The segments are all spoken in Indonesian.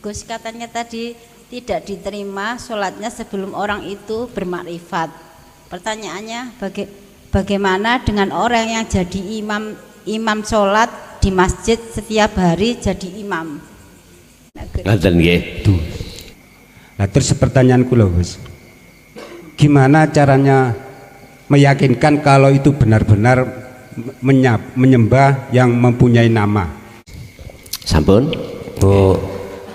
Gus katanya tadi tidak diterima sholatnya sebelum orang itu bermakrifat. Pertanyaannya bagaimana dengan orang yang jadi imam sholat di masjid setiap hari jadi imam? Ngaten nggih. Nah, terus pertanyaanku loh Gus, gimana caranya meyakinkan kalau itu benar-benar menyembah yang mempunyai nama? Sampun Bu,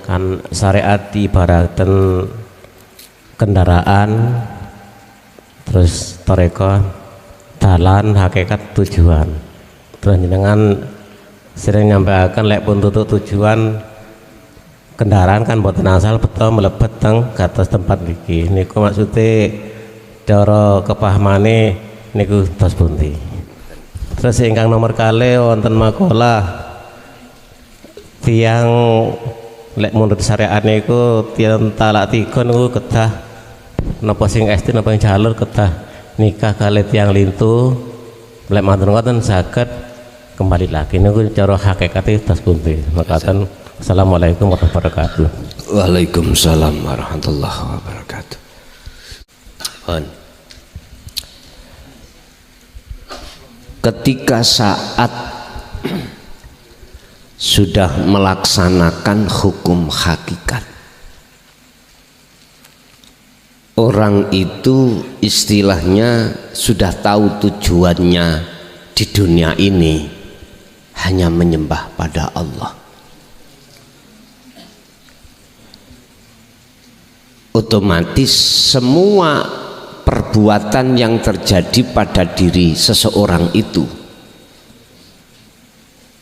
kan syariat ibaratan kendaraan, terus toreko dalan hakikat tujuan. Terus jenengan sering nyampaikan lek pun tutup tujuan kendaraan kan boten asal betul melebet teng kados tempat niki. Niku maksude cara kepahamane niku tos pundi. Terus ingkang nomor kalih wonten makalah tiang lek menurut syariat niku tiang talak tiga niku kedah napa sing esti napa sing jalur kedah nikah kalih tiang lintu lek mantun ngoten saged kembali lagi niku cara hakikate tos pundi. Makaten assalamualaikum warahmatullahi wabarakatuh. Waalaikumsalam warahmatullahi wabarakatuh. Ketika saat sudah melaksanakan hukum hakikat, orang itu istilahnya sudah tahu tujuannya di dunia ini hanya menyembah pada Allah. Otomatis semua perbuatan yang terjadi pada diri seseorang itu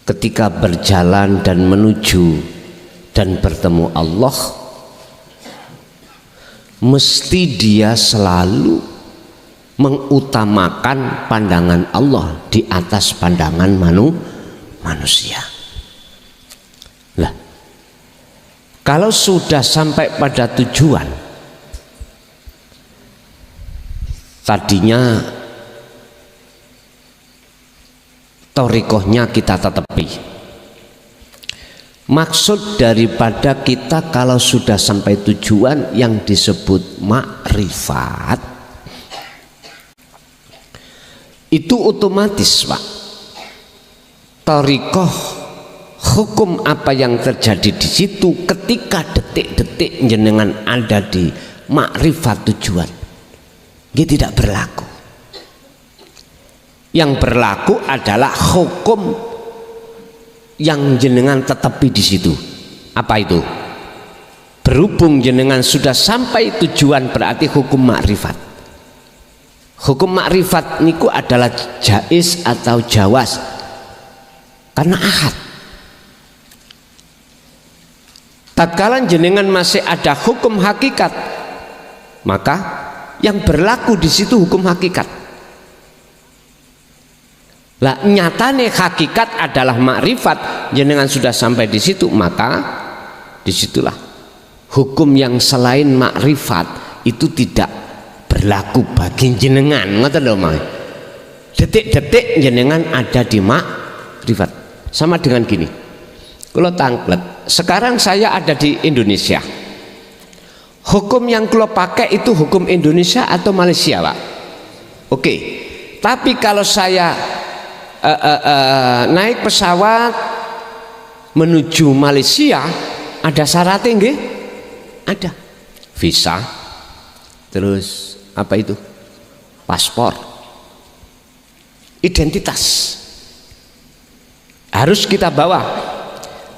ketika berjalan dan menuju dan bertemu Allah, mesti dia selalu mengutamakan pandangan Allah di atas pandangan manusia. Lah, kalau sudah sampai pada tujuan, tadinya torikohnya kita tetepi. Maksud daripada kita kalau sudah sampai tujuan yang disebut makrifat itu otomatis Pak, torikoh hukum apa yang terjadi di situ ketika detik-detik jenengan ada di makrifat tujuan, dia tidak berlaku. Yang berlaku adalah hukum yang jenengan tetapi di situ. Apa itu? Berhubung jenengan sudah sampai tujuan berarti hukum makrifat. Hukum makrifat niku adalah jaiz atau jawas karena ahad. Tatkala jenengan masih ada hukum hakikat, maka yang berlaku di situ hukum hakikat. Lah nyatane hakikat adalah makrifat, jenengan sudah sampai di situ, maka disitulah hukum yang selain makrifat itu tidak berlaku bagi jenengan. Ngoten lho Mas. Detik-detik jenengan ada di makrifat. Sama dengan gini. Kalau tanglet, sekarang saya ada di Indonesia. Hukum yang kalau pakai itu hukum Indonesia atau Malaysia, Pak? Oke. Tapi kalau saya naik pesawat menuju Malaysia, ada syaratnya nggih? Ada. Visa. Terus apa itu? Paspor. Identitas. Harus kita bawa.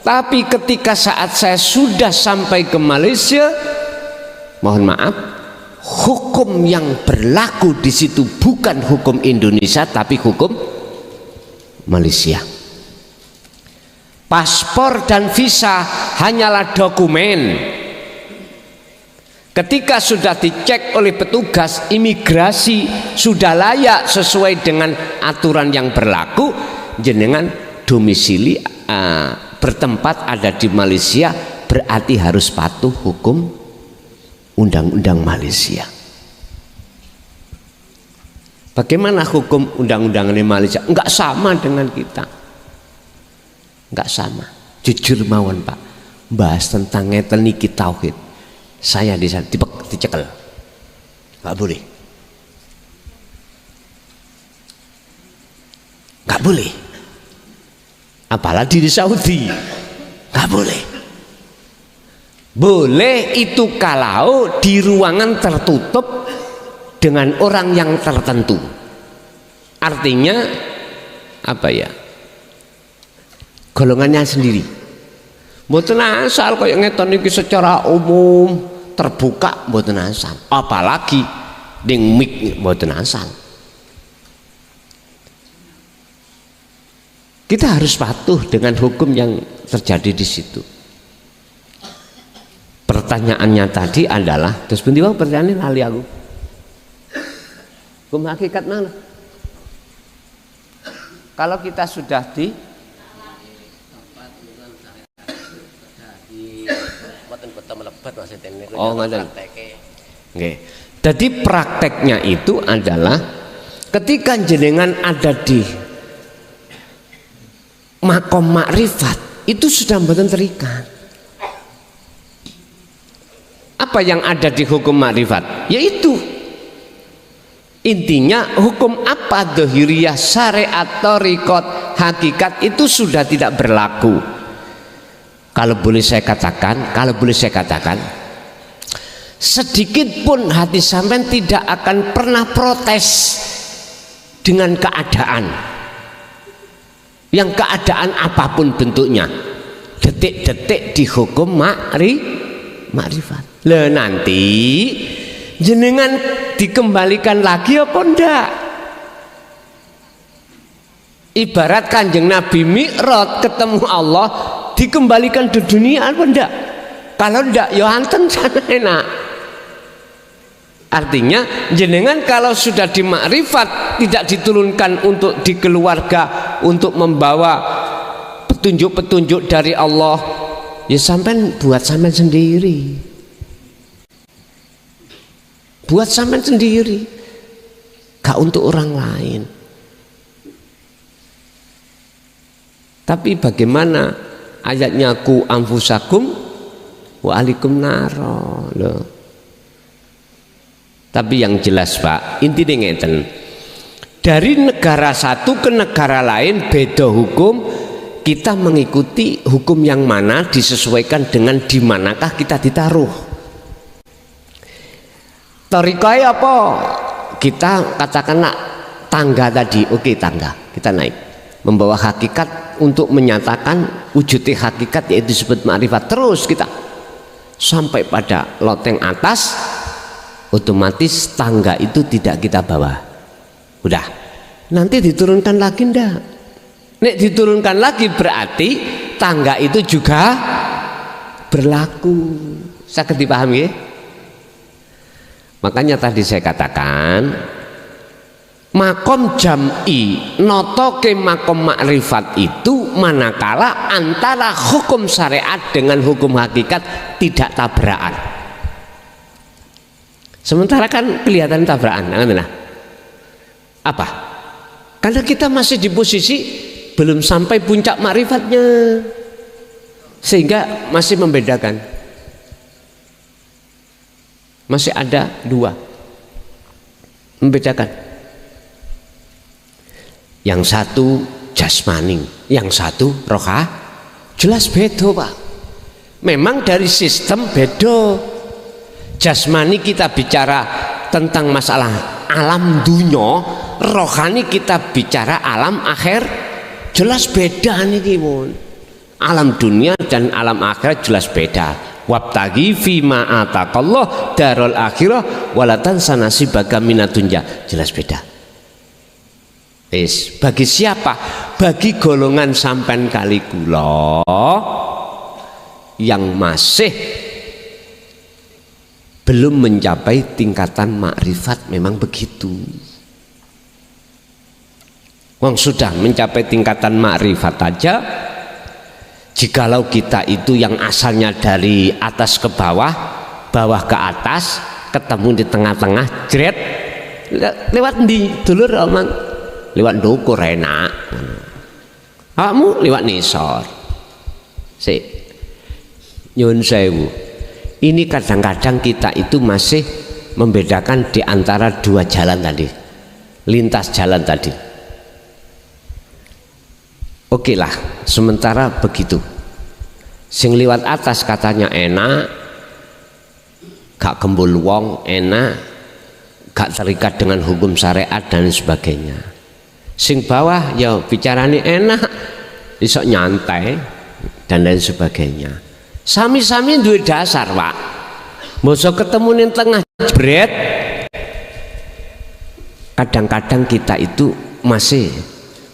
Tapi ketika saat saya sudah sampai ke Malaysia, mohon maaf, hukum yang berlaku di situ bukan hukum Indonesia tapi hukum Malaysia. Paspor dan visa hanyalah dokumen. Ketika sudah dicek oleh petugas imigrasi sudah layak sesuai dengan aturan yang berlaku, jenengan domisili bertempat ada di Malaysia, berarti harus patuh hukum undang-undang Malaysia. Bagaimana hukum undang-undang di Malaysia? Enggak sama dengan kita. Enggak sama. Jujur mawon Pak. bahas tentang ngeten niki tauhid, saya di sana dicekel, nggak boleh, nggak boleh, apalagi di Saudi, nggak boleh. Boleh itu kalau di ruangan tertutup dengan orang yang tertentu. Artinya apa ya? Golongannya sendiri. Mboten asal kaya ngeton iki secara umum terbuka mboten asal. Apalagi ning mik mboten asal. Kita harus patuh dengan hukum yang terjadi di situ. Pertanyaannya tadi adalah, terus pundi wae pertanyaane lali aku. Hukum hakikat mana? Kalau kita sudah di oh ngoten. Nggih. Jadi prakteknya itu adalah ketika jenengan ada di makom makrifat itu sudah mboten terikat. Apa yang ada di hukum makrifat? Yaitu intinya hukum apa dzahiriyah, syariat, thariqat, hakikat itu sudah tidak berlaku. Kalau boleh saya katakan, sedikit pun hati sampean tidak akan pernah protes dengan keadaan. Yang keadaan apapun bentuknya, detik-detik dihukum makrifat. Lah nanti jenengan dikembalikan lagi apa ndak? Ibarat Kanjeng Nabi Mi'raj ketemu Allah, dikembalikan di dunia apa ndak? Kalau ndak ya anten sana enak. Artinya jenengan kalau sudah di makrifat tidak diturunkan untuk di keluarga untuk membawa petunjuk-petunjuk dari Allah, ya sampean buat sampean sendiri. Buat sampean sendiri, gak untuk orang lain. Tapi bagaimana ayatnya ku anfusakum wa alikum naro loh. Tapi yang jelas Pak, intinya ngeten. Dari negara satu ke negara lain beda hukum, kita mengikuti hukum yang mana disesuaikan dengan di manakah kita ditaruh. Thariqah apa? Kita katakanlah tangga tadi, oke tangga, kita naik membawa hakikat untuk menyatakan wujudnya hakikat yaitu disebut ma'rifat. Terus kita sampai pada loteng atas, otomatis tangga itu tidak kita bawa. Udah, nanti diturunkan lagi ndak? Nek diturunkan lagi berarti tangga itu juga berlaku. Saged dipahami ya? Makanya tadi saya katakan makom jam'i noto ke makom makrifat itu manakala antara hukum syariat dengan hukum hakikat tidak tabrakan. Sementara kan kelihatan tabrakan. Apa? Karena kita masih di posisi belum sampai puncak makrifatnya, sehingga masih membedakan. Masih ada dua membedakan. Yang satu jasmani, yang satu roha. Jelas beda Pak. Memang dari sistem beda. Jasmani kita bicara tentang masalah alam dunia, rohani kita bicara alam akhir. Jelas beda nih Mon. Alam dunia dan alam akhirat jelas beda. Wabtagi fima ataqallah darul akhirah walatan sanasi baga minatunja. Jelas beda. Bagi siapa? Bagi golongan sampan kali kula yang masih belum mencapai tingkatan makrifat, memang begitu. Wong sudah mencapai tingkatan makrifat aja, jikalau kita itu yang asalnya dari atas ke bawah, bawah ke atas, ketemu di tengah-tengah, jret lewat di dulur omang, lewat dukur enak, kamu lewat nisor, Nyun sewu. Ini kadang-kadang kita itu masih membedakan di antara dua jalan tadi, lintas jalan tadi. Oke lah, sementara begitu. Sing liwat atas katanya enak, gak kembul wong, enak, gak terikat dengan hukum syariat dan sebagainya. Sing bawah ya bicaranya enak, iso nyantai dan lain sebagainya. Sami-sami duwe dasar, Pak. Mosok ketemu ning tengah jebret. Kadang-kadang kita itu masih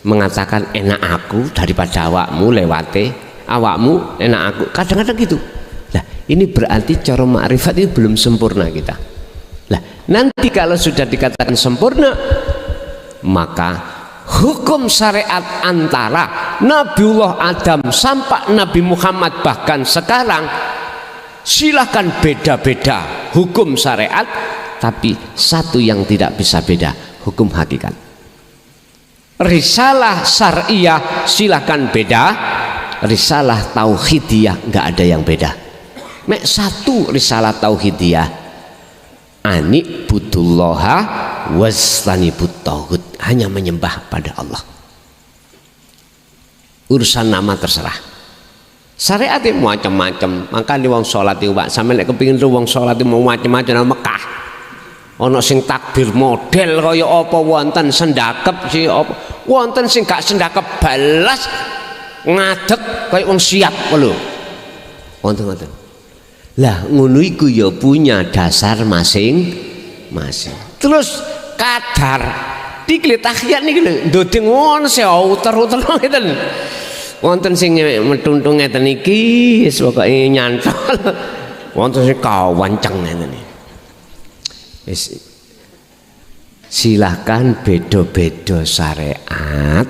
mengatakan enak aku daripada awakmu lewate, awakmu enak aku. Kadang-kadang gitu. Nah, ini berarti cara makrifat itu belum sempurna kita. Lah, nanti kalau sudah dikatakan sempurna, maka hukum syariat antara Nabiullah Adam sampai Nabi Muhammad bahkan sekarang silahkan beda-beda hukum syariat, tapi satu yang tidak bisa beda, hukum hakikat. Risalah syariah silahkan beda, risalah tauhidiyah nggak ada yang beda. Mek satu risalah tauhidiyah, ani budullaha waslanibut tauhid, hanya menyembah pada Allah. Urusan nama terserah. Syariat itu macam-macam. Makanya wong sholat itu Pak, sampe nek kepengin wong sholat itu mau macam-macam nang Mekah. Ana sing takbir model kaya apa, wonten sendakep sing apa, wonten sing gak sendakep balas ngadeg kaya wong siap lho. Wonten-wonten. Lah ngono iku ya punya dasar masing-masing. Terus kadar dikle tahiyat niki lho ndodeng wonten seuter-uter ngeten. Wonten sing metuntung ngeten iki wis pokoke nyantol. Wonten sing kawanceng ngeten iki. Wis silahkan beda-beda syariat,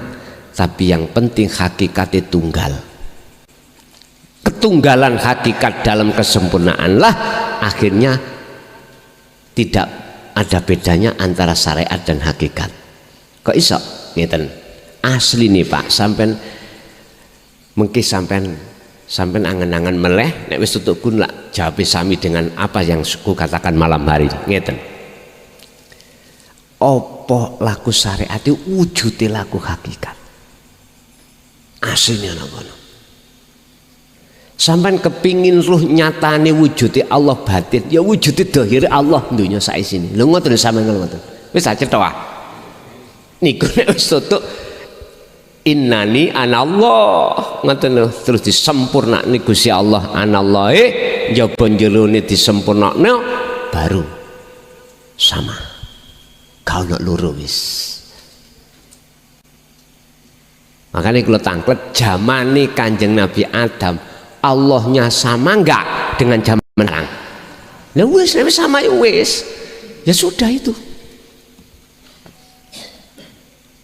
tapi yang penting hakikatnya tunggal. Ketunggalan hakikat dalam kesempurnaanlah akhirnya tidak ada bedanya antara syariat dan hakikat. Kok iso ngeten? Asli nih Pak, sampean mungkin sampean angen-angen meleh nek wis tutuk kun lak jawab sami dengan apa yang ku katakan malam hari ngeten. Apa laku syariat itu wujude laku hakikat. Aslinya ngono. Sampean kepingin ruh nyatane wujude Allah batin, ya wujude dhahire Allah dunya saisine. Lho ngoten sampean ngoten. Wis cetha wae. Niku nek wis tutuk innani anallah ngoten lho, terus disempurnakne Gusti Allah anallahe njaba jerone disempurnakne baru sama. Kau nak loro wis. Makanya kalau tangklet zamane Kanjeng Nabi Adam, Allahnya sama enggak dengan zaman sekarang? Lah wis sama ya wis. Ya sudah itu.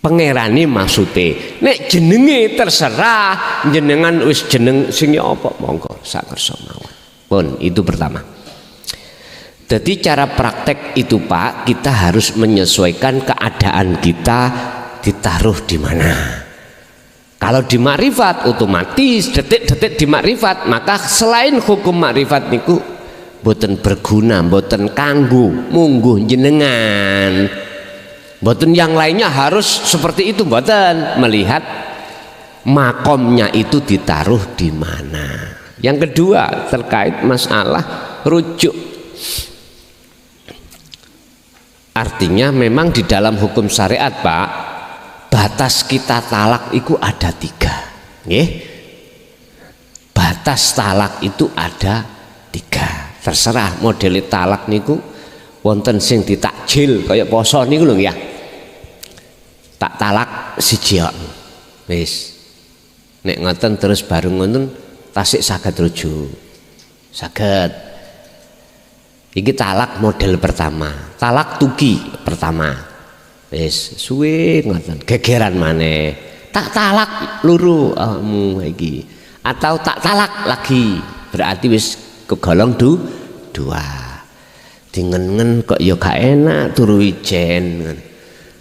Pangerane maksude nek jenenge terserah jenengan wis jeneng sing apa monggo sak kersa mawon. Pun itu pertama. Jadi cara praktek itu Pak, kita harus menyesuaikan keadaan kita ditaruh di mana. Kalau di makrifat otomatis detik-detik di makrifat, maka selain hukum makrifat niku boten berguna, boten kanggo mungguh jenengan. Boten yang lainnya harus seperti itu, boten, melihat makomnya itu ditaruh di mana. Yang kedua terkait masalah rujuk. Artinya memang di dalam hukum syariat Pak, batas kita talak itu ada 3, nggih. Batas talak itu ada 3. Terserah model talak niku wonten sing ditakjil kaya poso niku lho ya. Tak talak siji wis. Nek ngoten terus bareng ngoten tasik saged rujuk. Saged. Iki talak model pertama, talak tuki pertama. Wis suwe ngoten, gegeran maneh. Tak talak loro iki. Atau tak talak lagi. Berarti wis kegolong 2. Dingen-ngen kok ya gak enak turu ijen.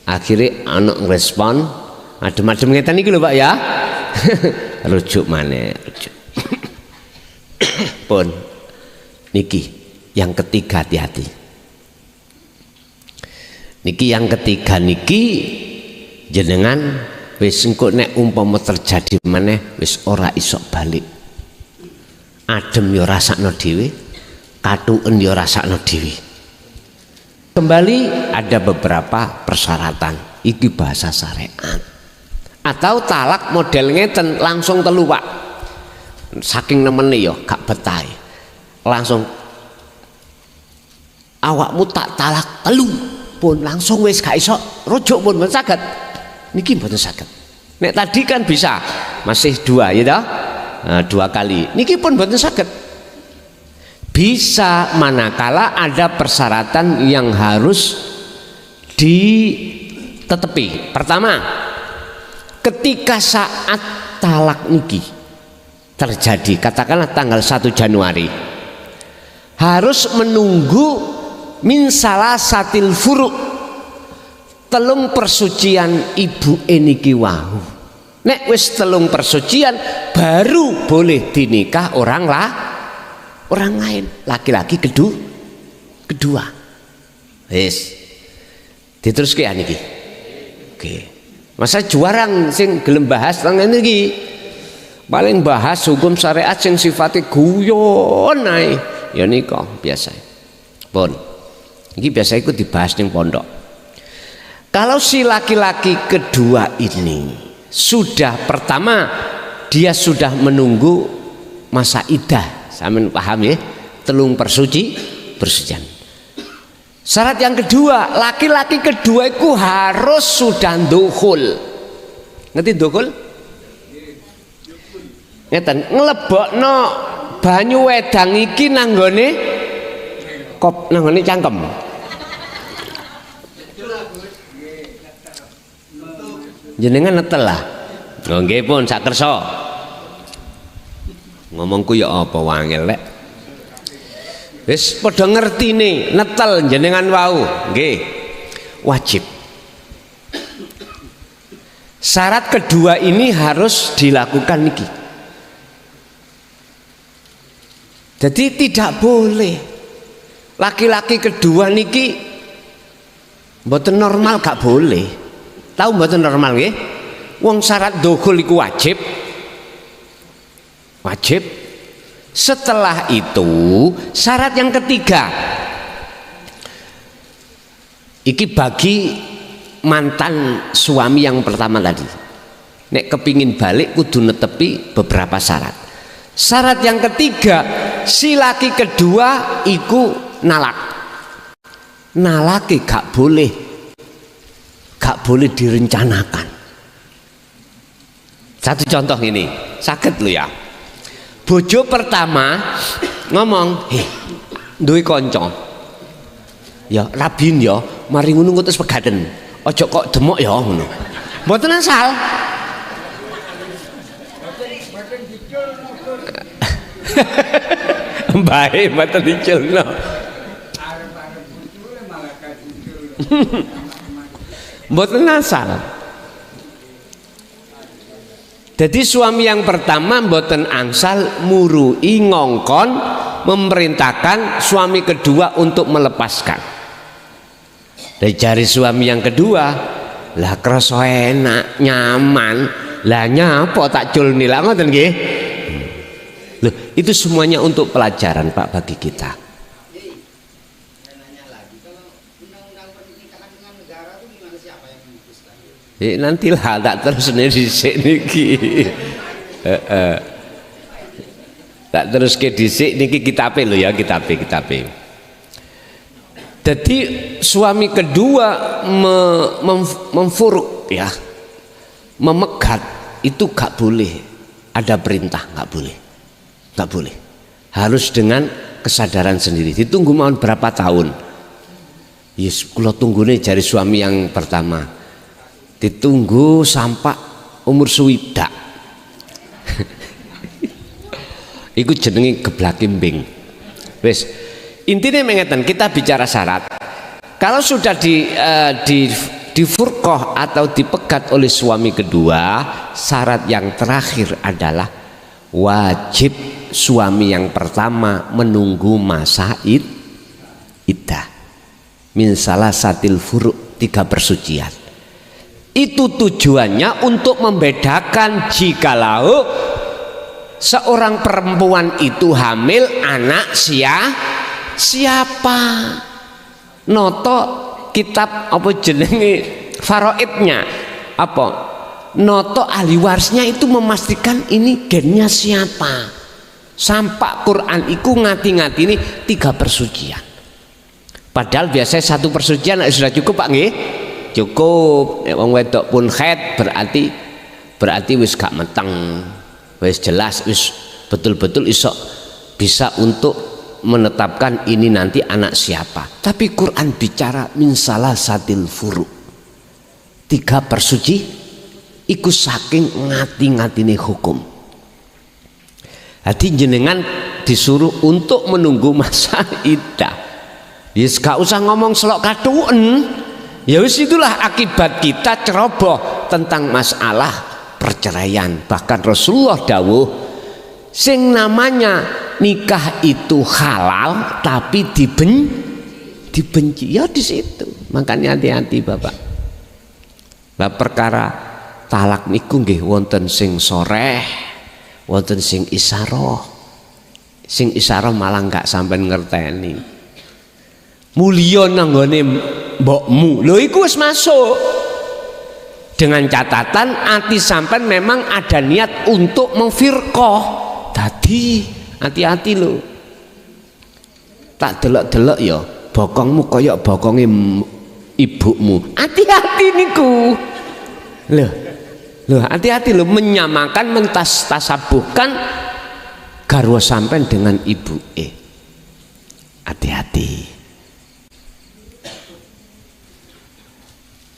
Akhirnya anak ngerespon adem-adem ngeten iki lho Pak ya. Rujuk maneh, rujuk. Pun niki yang ketiga, hati-hati. Niki yang ketiga niki jenengan wis engko nek umpama terjadi maneh wis ora iso balik. Adem ya rasakno dhewe, katuken ya rasakno dhewe. Kembali ada beberapa persyaratan. Iki bahasa syariat. Atau talak model ngeten langsung telu Pak. Saking nemene ya gak betah. Langsung awakmu tak talak telu pun langsung wis gak iso rujuk pun mboten saged. Niki mboten saged. Nek tadi kan bisa masih dua ya toh? Nah, 2 kali. Niki pun mboten saged. Bisa manakala ada persyaratan yang harus ditetepi. Pertama, ketika saat talak niki terjadi, katakanlah tanggal 1 Januari, harus menunggu min salasatil furu', telung persucian ibu niki wau. Nek wis telung persucian baru boleh dinikah orang lain, laki-laki kedua. Wis diteruske niki. Oke. Masa juarang sing gelem bahas teng ngene iki. Paling bahas hukum syariat sing sifatnya guyon ae. Ya nika biasa. Pun. Iki biasa ikut dibahas ning pondok. Kalau si laki-laki kedua ini sudah pertama dia sudah menunggu masa iddah. Sampeyan paham ya? Telung persucian. Syarat yang kedua, laki-laki kedua itu harus sudah dukhul. Ngerti dukhul? Ngeten, nglebokno banyu wedang iki nanggone cangkem. Jenengan netel lah. Oh nggih pun sak kersa. Ngomongku ya apa wangel lek. Wis padha ngertine netel jenengan wau, nggih. Wajib. Syarat kedua ini harus dilakukan niki. Jadi tidak boleh laki-laki kedua niki mboten normal, gak boleh. Tahu mboten normal nggih? Wong syarat dukhul iku wajib. Wajib. Setelah itu syarat yang ketiga, iki bagi mantan suami yang pertama tadi, nek kepingin balik kudu netepi beberapa syarat. Syarat yang ketiga, si laki kedua iku nalaki gak boleh direncanakan. Satu contoh ini sakit lo ya. Bojo pertama ngomong, duwe kanca. Ya rabin ya, mari ngono ngutus pegaden. Aja kok demok ya ngono. Mboten asal. Baik, mboten diculno. Mboten asal. Jadi suami yang pertama mboten angsal murui ngongkon memerintahkan suami kedua untuk melepaskan. Dari jari suami yang kedua, lah krasa enak, nyaman, lah nyapa tak cul nila ngoten nggih. Loh, itu semuanya untuk pelajaran Pak bagi kita. Nantilah tak terus dhisik niki. Tak terus ke dhisik niki kitabe lho ya, kitabe. Jadi suami kedua memfuruk ya, memegat itu gak boleh. Ada perintah gak boleh. Harus dengan kesadaran sendiri. Ditunggu mohon berapa tahun? Yes, kula tunggune jari suami yang pertama. Ditunggu sampai umur swidak. Iku jenenge geblakimbing. Wis, intinya mengatakan kita bicara syarat. Kalau sudah di furqah atau dipegat oleh suami kedua, syarat yang terakhir adalah wajib suami yang pertama menunggu masa iddah. Min salasatil furu', 3 persucian. Itu tujuannya untuk membedakan jikalau seorang perempuan itu hamil anak siapa. Noto kitab apa jenenge faraidnya apa? Noto ahli warisnya itu memastikan ini gennya siapa. Sampai Quran itu ngati-ngati ini 3 persucian. Padahal biasanya 1 persucian sudah cukup Pak nggih? Cukup. Wong wedok pun haid berarti wis gak meteng. Wis jelas wis betul-betul bisa untuk menetapkan ini nanti anak siapa. Tapi Quran bicara min salasatil furu'. 3 persuci iku saking ngati-ngatine hukum. Hati jenengan disuruh untuk menunggu masa iddah. Yes, gak usah ngomong selok katuen. Ya wis itulah akibat kita ceroboh tentang masalah perceraian. Bahkan Rasulullah dawuh sing namanya nikah itu halal tapi dibenci. Ya di situ. Makanya hati-hati Bapak. Lah perkara talak niku nggih wonten sing soreh, wonten sing isaroh. Sing isaroh malah gak sampean ngerteni. Mulia nanggone mbokmu lho iku wis masuk dengan catatan ati sampean memang ada niat untuk memfirqah. Dadi hati-hati lho, tak delok-delok ya bokongmu koyok bokonge ibumu, hati-hati niku lho hati-hati lho menyamakan tasabuhkan garwa sampean dengan ibu hati-hati.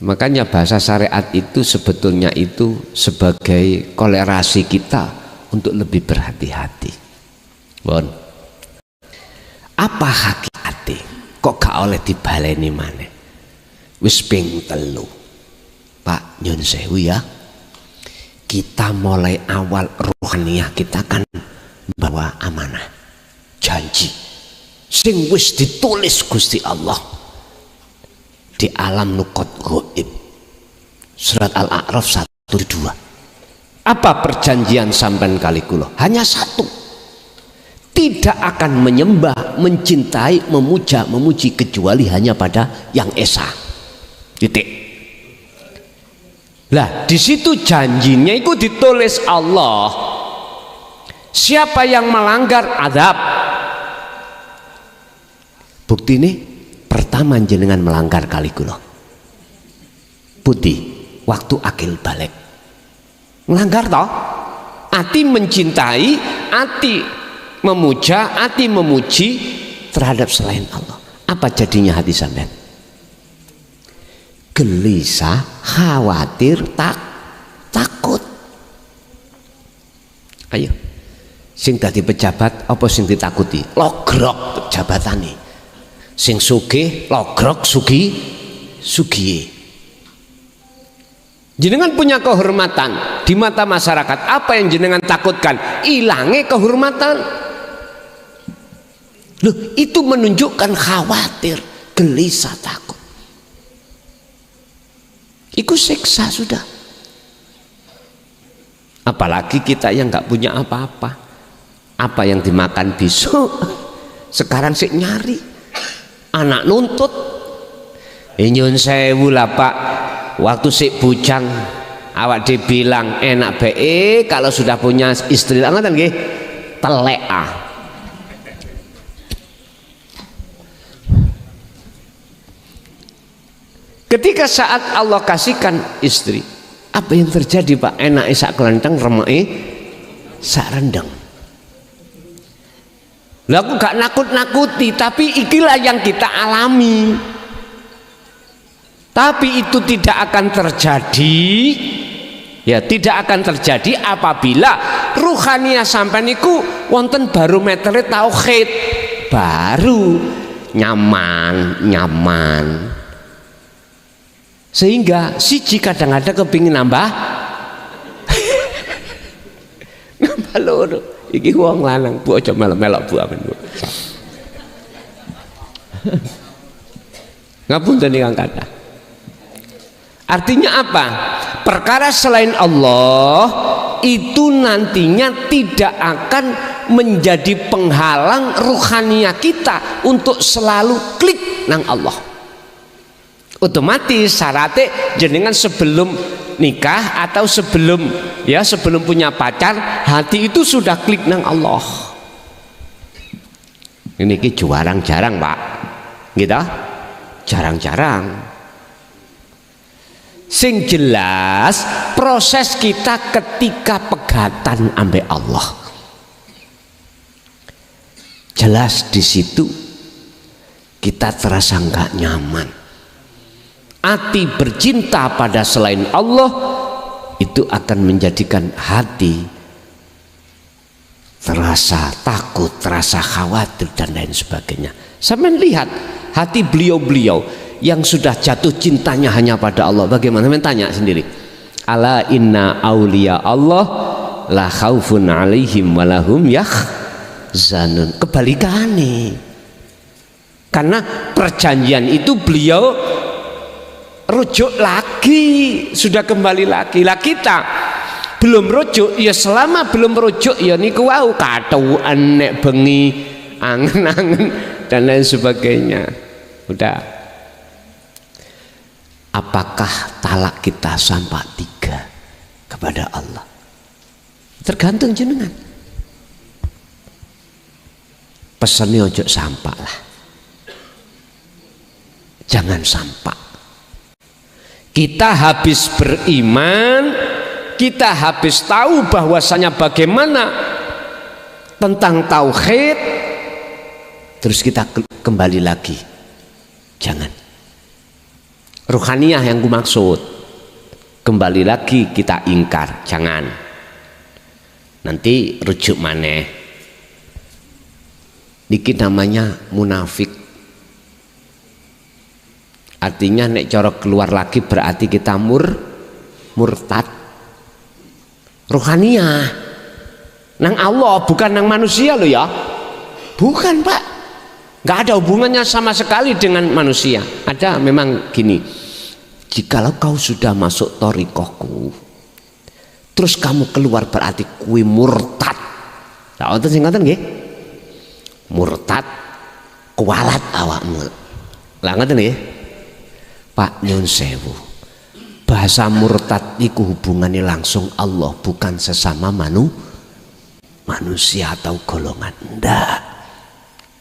Makanya bahasa syariat itu sebetulnya itu sebagai kolerasi kita untuk lebih berhati-hati. Bon. Apa hakikate kok gak oleh dibaleni maneh? Wis ping 3. Pak nyun sewu ya. Kita mulai awal ruhaniyah kita kan bawa amanah, janji sing wis ditulis Gusti Allah di alam nukot goib, surat Al-A'raf 1-2. Apa perjanjian sampean kali kula? Hanya 1, tidak akan menyembah, mencintai, memuja, memuji kecuali hanya pada yang esa. Titik. Lah di situ janjinya itu ditulis Allah. Siapa yang melanggar adab. Bukti ini pertama jenengan melanggar kali kula. Putih waktu akil balik. Melanggar toh? Ati mencintai, ati memuja, ati memuji terhadap selain Allah. Apa jadinya hati sampean? Gelisah, khawatir, takut. Ayo. Sing dadi pejabat apa sing ditakuti? Logrok jabatane. Sing sugih logrok sugi. Jenengan punya kehormatan di mata masyarakat. Apa yang jenengan takutkan? Ilange kehormatan. Loh, itu menunjukkan khawatir, gelisah, takut. Iku siksa sudah. Apalagi kita yang nggak punya apa-apa. Apa yang dimakan besok sekarang sik nyari. Anak nuntut. Nyun sewu lah Pak. Waktu sik bujang awak dibilang enak bae kalau sudah punya istri ngoten nggih. Telek ah. Ketika saat Allah kasihkan istri, apa yang terjadi Pak? Enak sak kelenteng, remeke sak rendeng. Lah aku gak nakut-nakuti, tapi ikilah yang kita alami. Tapi itu tidak akan terjadi. Ya, tidak akan terjadi apabila ruhaniyah sampean niku wonten barometer tauhid. Baru nyaman. Sehingga siji kadang-kadang kepingin nambah loro. Iki wong lanang, Bu aja melok-melok Bu amen Bu. Ngapunten ingkang kathah. Artinya apa? Perkara selain Allah itu nantinya tidak akan menjadi penghalang ruhania kita untuk selalu klik nang Allah. Otomatis syaratnya jenengan sebelum nikah atau sebelum punya pacar, hati itu sudah klik nang Allah. Ini jarang-jarang Pak, gitu? Jarang-jarang. Sing jelas proses kita ketika pegatan ambek Allah. Jelas di situ kita terasa nggak nyaman. Hati bercinta pada selain Allah itu akan menjadikan hati terasa takut, terasa khawatir dan lain sebagainya. Sampai lihat hati beliau-beliau yang sudah jatuh cintanya hanya pada Allah. Bagaimana? Tanya sendiri. Ala inna auliya Allah la khaufun alaihim walahum yahzanun. Kebalikane. Karena perjanjian itu beliau rujuk lagi, sudah kembali lagi. Lah kita belum rujuk, ya selama belum rujuk ya niku wau katuan nek bengi angen-angen dan lain sebagainya. Udah. Apakah talak kita sampai 3 kepada Allah? Tergantung jenengan. Pesannya ojo sampak lah. Jangan sampak. Kita habis beriman, kita habis tahu bahwasanya bagaimana tentang tauhid, terus kita kembali lagi. Jangan. Ruhaniyah yang ku maksud, kembali lagi kita ingkar, jangan. Nanti rujuk maneh. Niki namanya munafik. Artinya nek cara keluar lagi berarti kita murtad. Ruhaniyah nang Allah bukan nang manusia loh ya. Bukan Pak. Nggak ada hubungannya sama sekali dengan manusia. Ada memang gini, jikalau kau sudah masuk thariqahku terus kamu keluar berarti kui murtad. Lah wonten sing ngoten nggih? Murtad kualat awakmu. Lah ngoten nggih? Pak nyun sewu. Bahasa murtad iku hubungannya langsung Allah, bukan sesama manusia atau golongan. Ndak.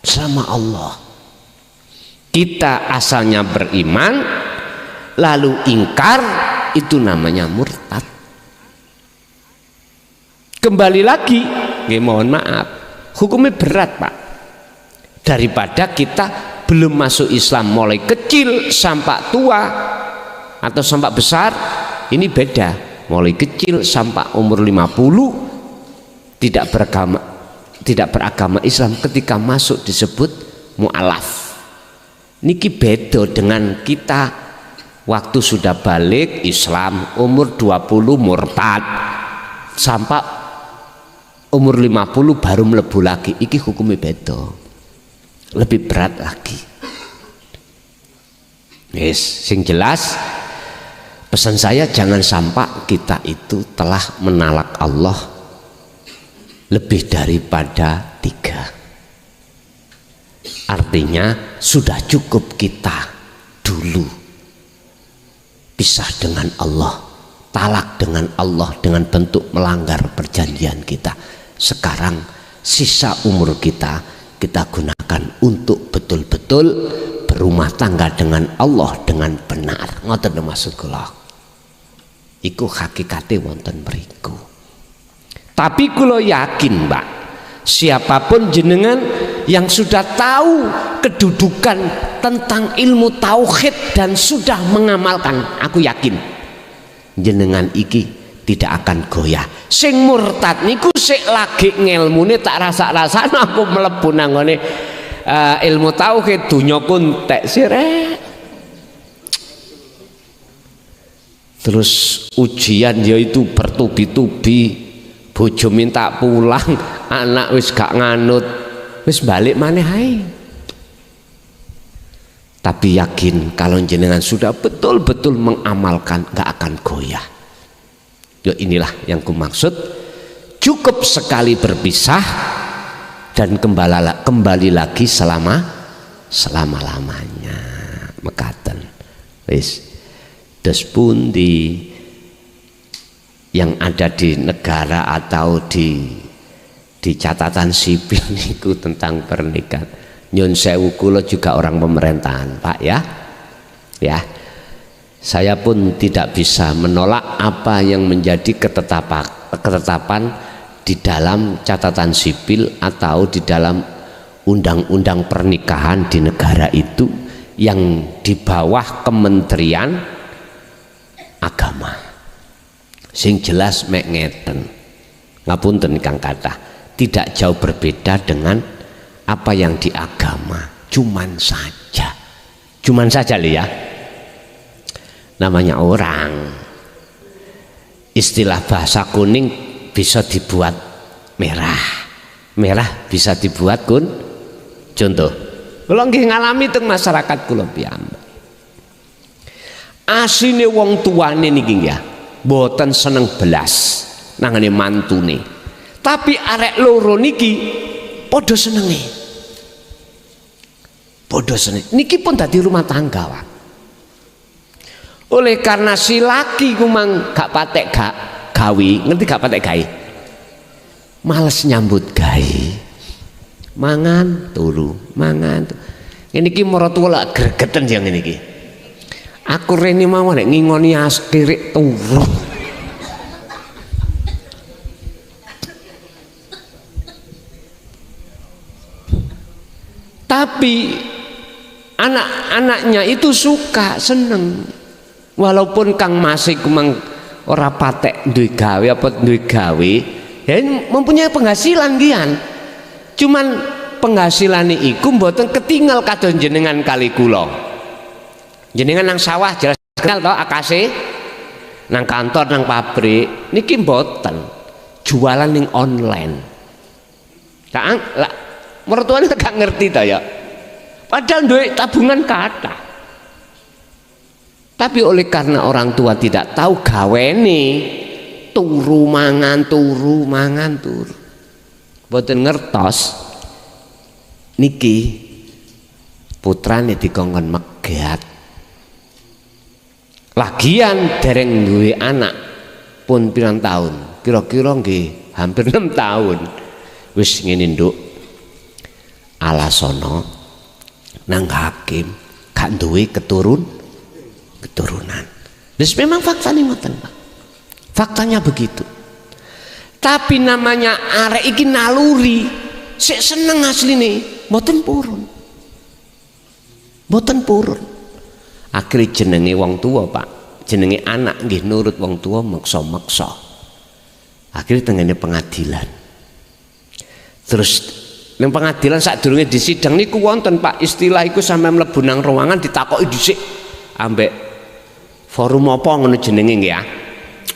Sama Allah. Kita asalnya beriman lalu ingkar, itu namanya murtad. Kembali lagi, mohon maaf, hukumnya berat Pak. Daripada kita belum masuk Islam mulai kecil sampai tua atau sampai besar, ini beda. Mulai kecil sampai umur 50 tidak beragama Islam, ketika masuk disebut mu'alaf. Niki beda dengan kita waktu sudah balik Islam umur 20 murtad sampai umur 50 baru melebu lagi. Iki hukumnya beda, lebih berat lagi. Yes, sing jelas pesan saya jangan sampai kita itu telah menalak Allah lebih daripada 3. Artinya sudah cukup kita dulu pisah dengan Allah, talak dengan Allah dengan bentuk melanggar perjanjian kita. Sekarang sisa umur kita gunakan untuk betul-betul berumah tangga dengan Allah dengan benar. Ngoten maksud kula. Iku hakikate wonten mriku. Tapi kula yakin Mbak, siapapun jenengan yang sudah tahu kedudukan tentang ilmu tauhid dan sudah mengamalkan, aku yakin jenengan iki tidak akan goyah. Sing murtad niku sik lagi ngelmune tak rasa-rasane aku mlebu nang ngene ilmu tauhid dunya pun tek sirek. Terus ujian yaitu bertubi-tubi, bojo minta pulang, anak wis gak nganut, wis balik maneh ae. Tapi yakin kalau jenengan sudah betul-betul mengamalkan, gak akan goyah. Ya inilah yang kumaksud, cukup sekali berpisah dan kembali lagi selama-lamanya. Mekaten wis des pundi yang ada di negara atau di catatan sipil niku tentang pernikahan. Nyun sewu, kula juga orang pemerintahan, Pak, ya. Saya pun tidak bisa menolak apa yang menjadi ketetapan di dalam catatan sipil atau di dalam undang-undang pernikahan di negara itu yang di bawah Kementerian Agama. Sing jelas mek ngeten, ngapunten Kang kathah, tidak jauh berbeda dengan apa yang di agama, cuman saja li ya, namanya orang, istilah bahasa kuning bisa dibuat merah bisa dibuat kun. Contoh, kalau nggih ngalami teng masyarakat kula piyambak, asline wong tuane niki ya boten seneng belas nangane mantune, tapi arek loro niki podo senenge niki pun dadi rumah tangga, Pak. Oleh karena si laki kumang gak patek gak gawi, ngerti gak patek gawe, males nyambut gawe, mangan turu ini ki maratuwa lak gregeten yang ini ki, aku rene mawon nek ngingoni askirik turu. Tapi anak-anaknya itu suka, seneng, walaupun Kang Masih kumang ora patek duwe gawe ya mempunyai penghasilan gian, cuman penghasilan iku mboten ketinggal kadon jenengan kali kula. Jenengan nang sawah jelas kenal to akase, nang kantor nang pabrik niki mboten, jualan ning online. Mertuanya gak ngerti ta ya, padahal duit tabungan kata. Tapi oleh karena orang tua tidak tahu gawene, turu mangan boten ngertos niki putrane dikongkon megat. Lagian dereng duwe anak pun pirang tahun, kira-kira nggih hampir 6 tahun. Wis ngene nduk, alasono nang hakim gak duwe keturunan. Terus memang faktanya ngoten, Pak. Faktanya begitu. Tapi namanya arek iki naluri, sik seneng asline, mboten purun. Akhire jenenge wong tua, Pak. Jenenge anak nggih nurut wong tua meksa-meksa. Akhire tengene pengadilan. Terus nang pengadilan sadurunge disidang niku wonten, Pak, istilah iku sampe mlebu nang ruangan ditakoki dhisik ambek forum apa ngono jenenge nggih ya.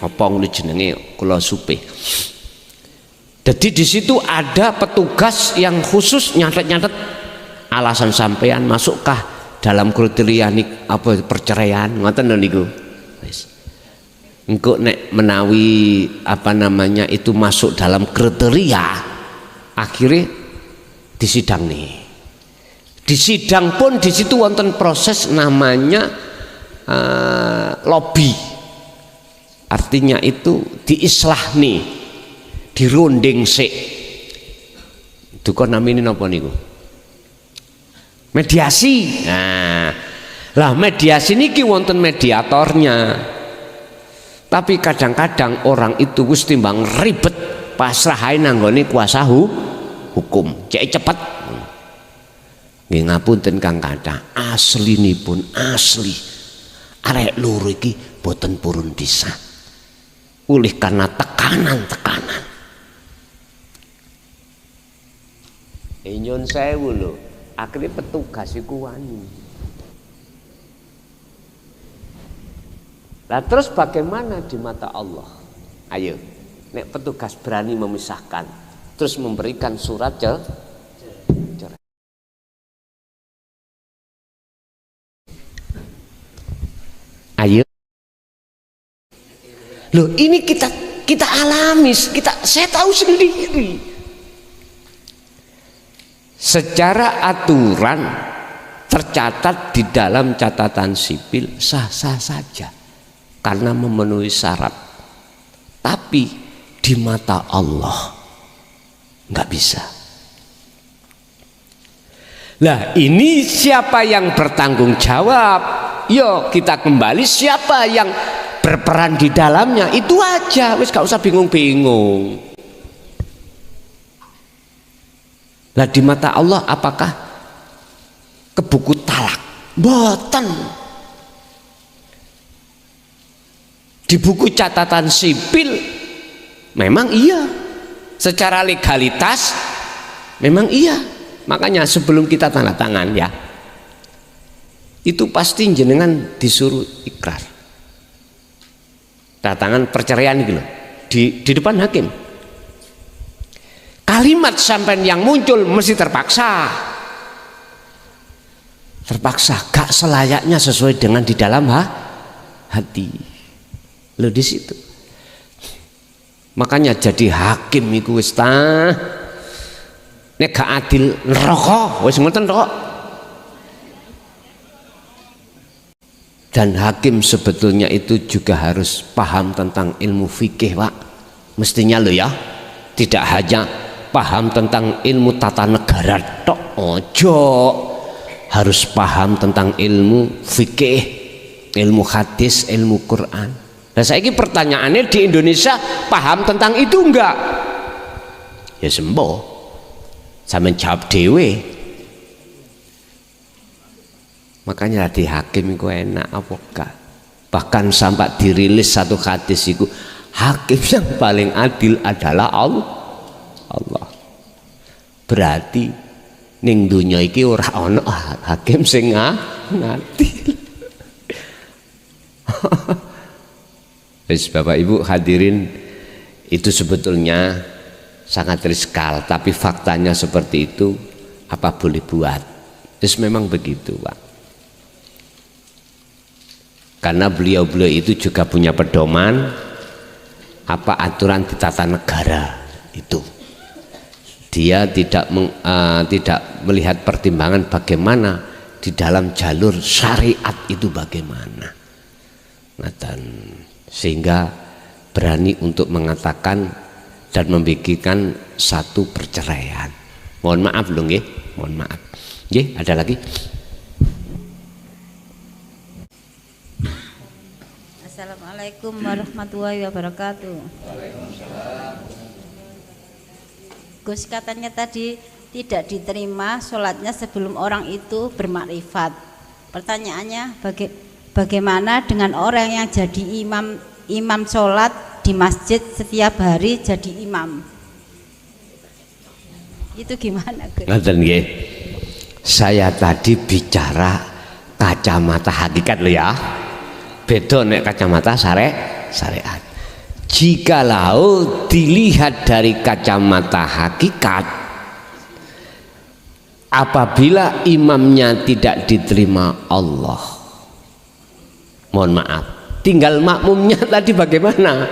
Apa ngono jenenge kula supih. Jadi di situ ada petugas yang khusus nyatet-nyatet alasan sampean masukkah dalam kriteria apa perceraian ngoten niku. Wis. Engko nek menawi apa namanya itu masuk dalam kriteria, akhirnya disidang nih. Disidang pun di situ wonten proses namanya lobby. Artinya itu diislah nih, dirunding sik. Duka namine napa niku? Mediasi. Nah, lah mediasi niki wonten mediatornya. Tapi kadang-kadang orang itu wis timbang ribet pasrah ae nanggone kuasa hukum. Cek cepet. Nggih ngapunten Kang kathah, aslinipun asli. Arek loro iki boten purun bisa. Oleh karena tekanan-tekanan. Nyun sewu lho, akhirnya petugas iku wani. Lah terus bagaimana di mata Allah? Ayo, nek petugas berani memisahkan terus memberikan surat cerai. Ayo. Loh, ini kita alami, saya tahu sendiri. Secara aturan tercatat di dalam catatan sipil sah-sah saja karena memenuhi syarat. Tapi di mata Allah nggak bisa. Lah, ini siapa yang bertanggung jawab? Yo, kita kembali siapa yang berperan di dalamnya, itu aja. Wis gak usah bingung-bingung. Lah di mata Allah apakah ke buku talak? Mboten. Di buku catatan sipil memang iya. Secara legalitas memang iya. Makanya sebelum kita tanda tangan ya, itu pasti jenengan disuruh ikrar. Tanda tangan perceraian gitu loh, di depan hakim. Kalimat sampean yang muncul mesti terpaksa, gak selayaknya sesuai dengan di dalam hati. Lo di situ. Makanya jadi hakim iku wis nek gak adil neraka, wis ngoten kok. Dan hakim sebetulnya itu juga harus paham tentang ilmu fikih, Pak. Mestinya lo ya, tidak hanya paham tentang ilmu tata negara tok, ojo. Harus paham tentang ilmu fikih, ilmu hadis, ilmu Quran. Nah, saiki pertanyaannya di Indonesia paham tentang itu enggak? Ya sembuh. Saya menjawab dewe. Makanya di hakim itu enak apa enggak? Bahkan sampai dirilis satu hadis itu, hakim yang paling adil adalah Allah. Berarti ning dunya iki ora ana hakim sing adil. Wis Bapak Ibu hadirin, itu sebetulnya sangat riskal, tapi faktanya seperti itu, apa boleh buat. Terus memang begitu, Pak. Karena beliau-beliau itu juga punya pedoman apa aturan di tata negara itu. Dia tidak melihat pertimbangan bagaimana di dalam jalur syariat itu bagaimana. Nah, dan sehingga berani untuk mengatakan dan membikinkan satu perceraian. Mohon maaf loh nggih, mohon maaf. Nggih, ada lagi? Assalamualaikum warahmatullahi wabarakatuh. Gus, katanya tadi tidak diterima sholatnya sebelum orang itu bermakrifat. Pertanyaannya bagaimana dengan orang yang jadi imam sholat di masjid setiap hari jadi imam? Itu gimana, Gus? Ngoten nggih. Saya tadi bicara kacamata hakikat lo ya. Beda nek kacamata syariat. Jikalau dilihat dari kacamata hakikat, apabila imamnya tidak diterima Allah, mohon maaf, tinggal makmumnya tadi bagaimana?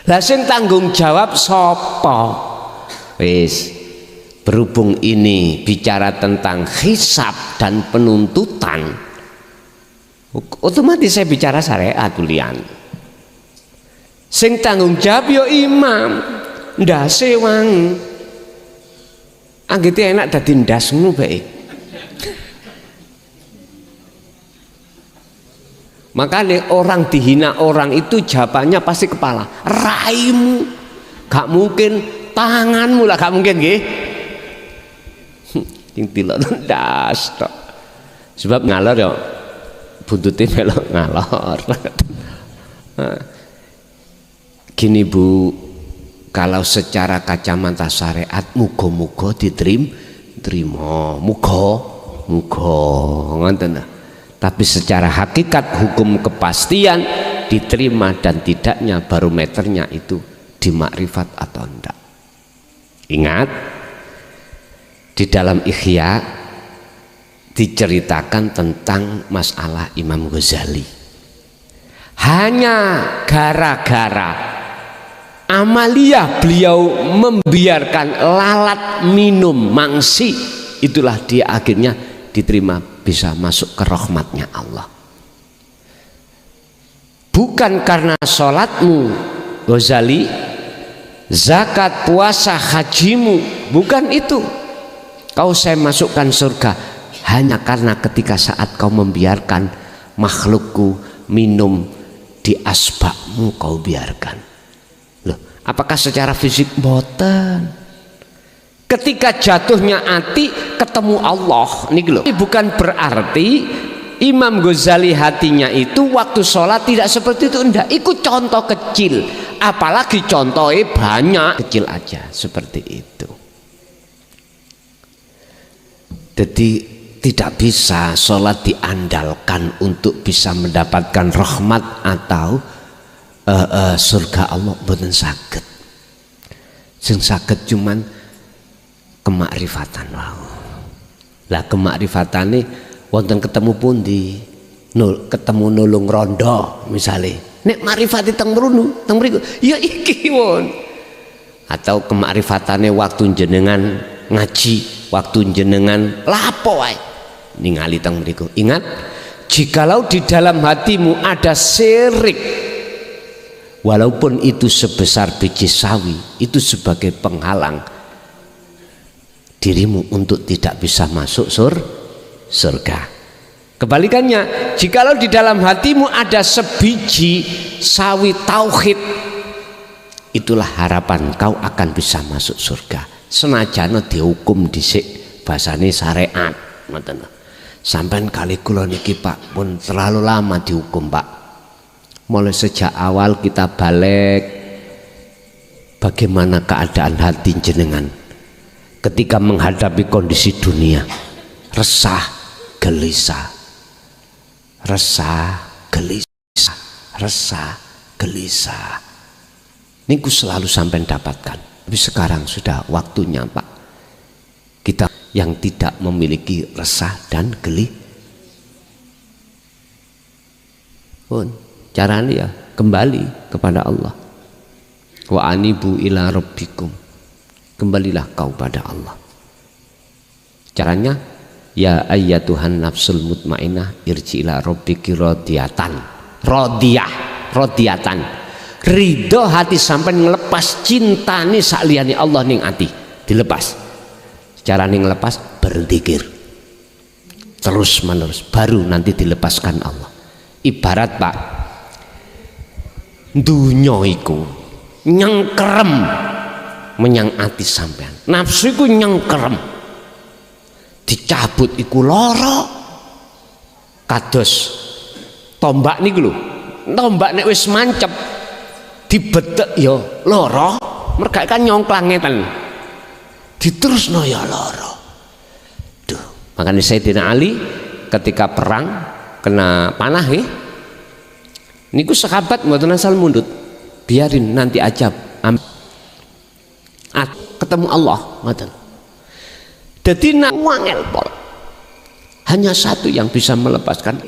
Lah sing tanggung jawab sapa? Wis, berhubung ini bicara tentang hisab dan penuntutan, otomatis saya bicara syariat kulian. Sing tanggung jawab yo imam, ndase wangi. Anggite enak dadi ndas ngono bae. Makanya orang dihina orang itu jawabannya pasti kepala, raimu, gak mungkin tanganmu lah, gak mungkin nggih. Sing tilok ndas tok. Sebab ngalor yo buntute melok ngalor. Gini Bu, kalau secara kacamata syariat muga-muga diterima, muga ngoten. Tapi secara hakikat hukum kepastian diterima dan tidaknya barometernya itu di makrifat atau enggak. Ingat, di dalam Ihya diceritakan tentang masalah Imam Ghazali. Hanya gara-gara amaliyah beliau membiarkan lalat minum mangsi, itulah dia akhirnya diterima bisa masuk ke rahmatnya Allah. Bukan karena sholatmu Ghazali, zakat, puasa, hajimu, bukan itu kau saya masukkan surga, hanya karena ketika saat kau membiarkan makhlukku minum di asbakmu kau biarkan. Loh, apakah secara fisik? Boten. Ketika jatuhnya hati ketemu Allah nih loh. Bukan berarti Imam Ghazali hatinya itu waktu sholat tidak seperti itu, enggak. Ikut contoh kecil, apalagi contohnya banyak, kecil aja seperti itu. Jadi tidak bisa sholat diandalkan untuk bisa mendapatkan rahmat atau surga Allah, boten saged. Sing saged cuman kemakrifatan wau. Lah kemakrifatane wonten ketemu pundi? Ketemu nulung rondo misalnya. Nek makrifate teng mrunu, teng mriku, ya iki won. Atau kemakrifatane waktu jenengan ngaji, waktu jenengan lapo wae ningali teng mriku. Ingat, jikalau di dalam hatimu ada syirik, walaupun itu sebesar biji sawi, itu sebagai penghalang dirimu untuk tidak bisa masuk surga. Kebalikannya, jikalau di dalam hatimu ada sebiji sawi tauhid, itulah harapan kau akan bisa masuk surga. Senajana dihukum dhisik basane syariat, ngoten. Sampean kali kula niki Pak pun terlalu lama dihukum Pak. Mulai sejak awal kita balik, bagaimana keadaan hati jenengan ketika menghadapi kondisi dunia, resah, gelisah, resah, gelisah, resah, gelisah. Niku selalu sampai dapatkan. Tapi sekarang sudah waktunya Pak, kita yang tidak memiliki resah dan gelisah, pun caranya ya kembali kepada Allah. Wa anibu ila rabbikum, kembalilah kau pada Allah. Caranya ya ayyatuhan nafsul mutmainnah irji ila rabbiki radiyatan, radiyatan, ridho hati sampai ngelepas cinta nih sakliyane Allah ning ati, dilepas. Cara ning ngelepas berzikir terus menerus, baru nanti dilepaskan Allah. Ibarat Pak, dunya iku nyengkerem menyang ati sampean, nafsu iku nyengkerem, dicabut iku lara. Kados tombak niku lho, tombak nek wis mancep dibetek ya lara, merga kan nyongklang ngeten, diterusno ya lara. Duh, makanya Sayyidina Ali ketika perang kena panah niku sahabat mboten asal mundut, biarin nanti aja ketemu Allah, ngoten. Dadi nak wangel pol, hanya satu yang bisa melepaskan,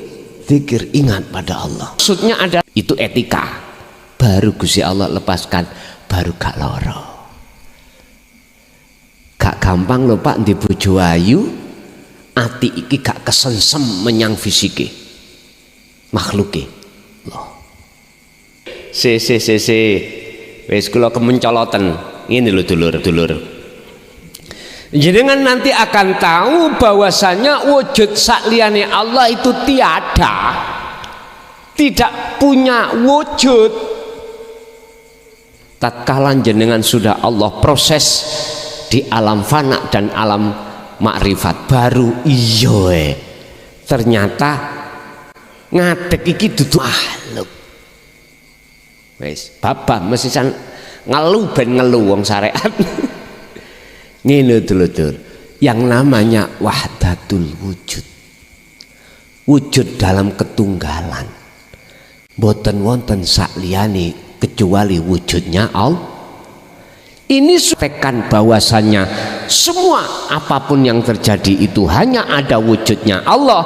zikir, ingat pada Allah. Maksudnya ada itu etika, baru Gusti Allah lepaskan, baru gak loro. Gak gampang lho Pak di bojo ayu, ati iki gak kesensem menyang fisike makhluke loh. Wis kula kemencoloten ngene lho dulur-dulur. Jenengan nanti akan tahu bahwasanya wujud sakliyane Allah itu tiada, tidak punya wujud. Tatkala jenengan sudah Allah proses di alam fana dan alam makrifat, baru iya ternyata ngadeg iki dudu makhluk. Wis babah mesisan ngelu ben ngelu wong syariat. Ngene dulur, yang namanya wahdatul wujud, wujud dalam ketunggalan, boten wonten sakliyane kecuali wujudnya Allah. Ini sampaikan bahwasannya semua apapun yang terjadi itu hanya ada wujudnya Allah.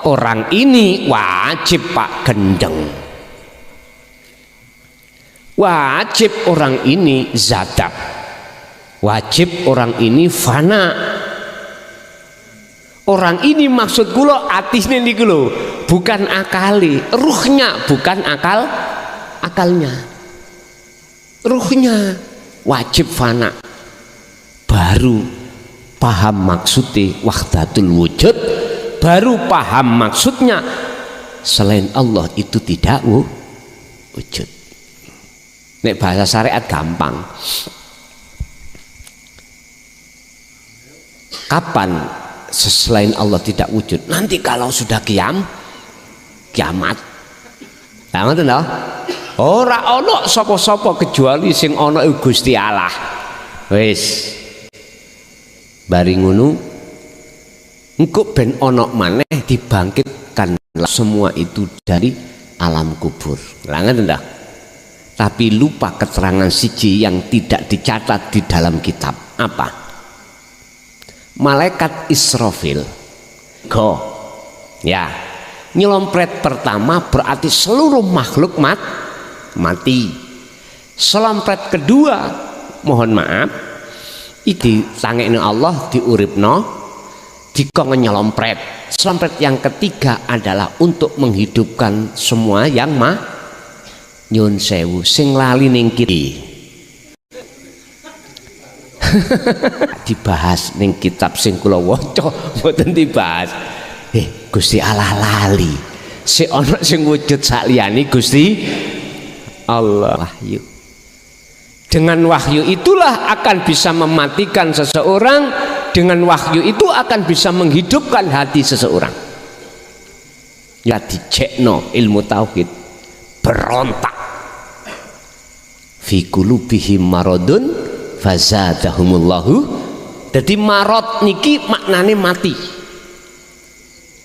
Orang ini wajib Pak gendeng, wajib orang ini zadab, wajib orang ini fana. Orang ini maksud kula atisnya niku lho, bukan akali, ruhnya bukan akalnya, ruhnya wajib fana. Baru paham maksudnya wahdatul wujud, baru paham maksudnya selain Allah itu tidak wujud. Nek bahasa syariat gampang. Kapan selain Allah tidak wujud? Nanti kalau sudah kiamat. Tahu tuh no? Ora ono sapa-sapa kecuali sing ono Gusti Allah. Wis. Bari ngono engko ben ono maneh dibangkitkan semua itu dari alam kubur. Lah ngoten ta? Tapi lupa keterangan siji yang tidak dicatat di dalam kitab. Apa? Malaikat Israfil ya nyelompret pertama berarti seluruh makhluk mati. Selompret kedua mohon maaf iki tangekne Allah diuripno dikon nyelompret. Selompret yang ketiga adalah untuk menghidupkan semua yang nyun sewu sing lali ning kiri. Dibahas ning kitab sing kula waca mboten dibahas. Gusti Allah lali. Si ana sing wujud sakliyane Gusti Allah. Wahyu. Dengan wahyu itulah akan bisa mematikan seseorang, dengan wahyu itu akan bisa menghidupkan hati seseorang. Ya dicekno ilmu tauhid berontak. Fi qulubihim maradun fazadahumullahu. Jadi marot niki maknane mati.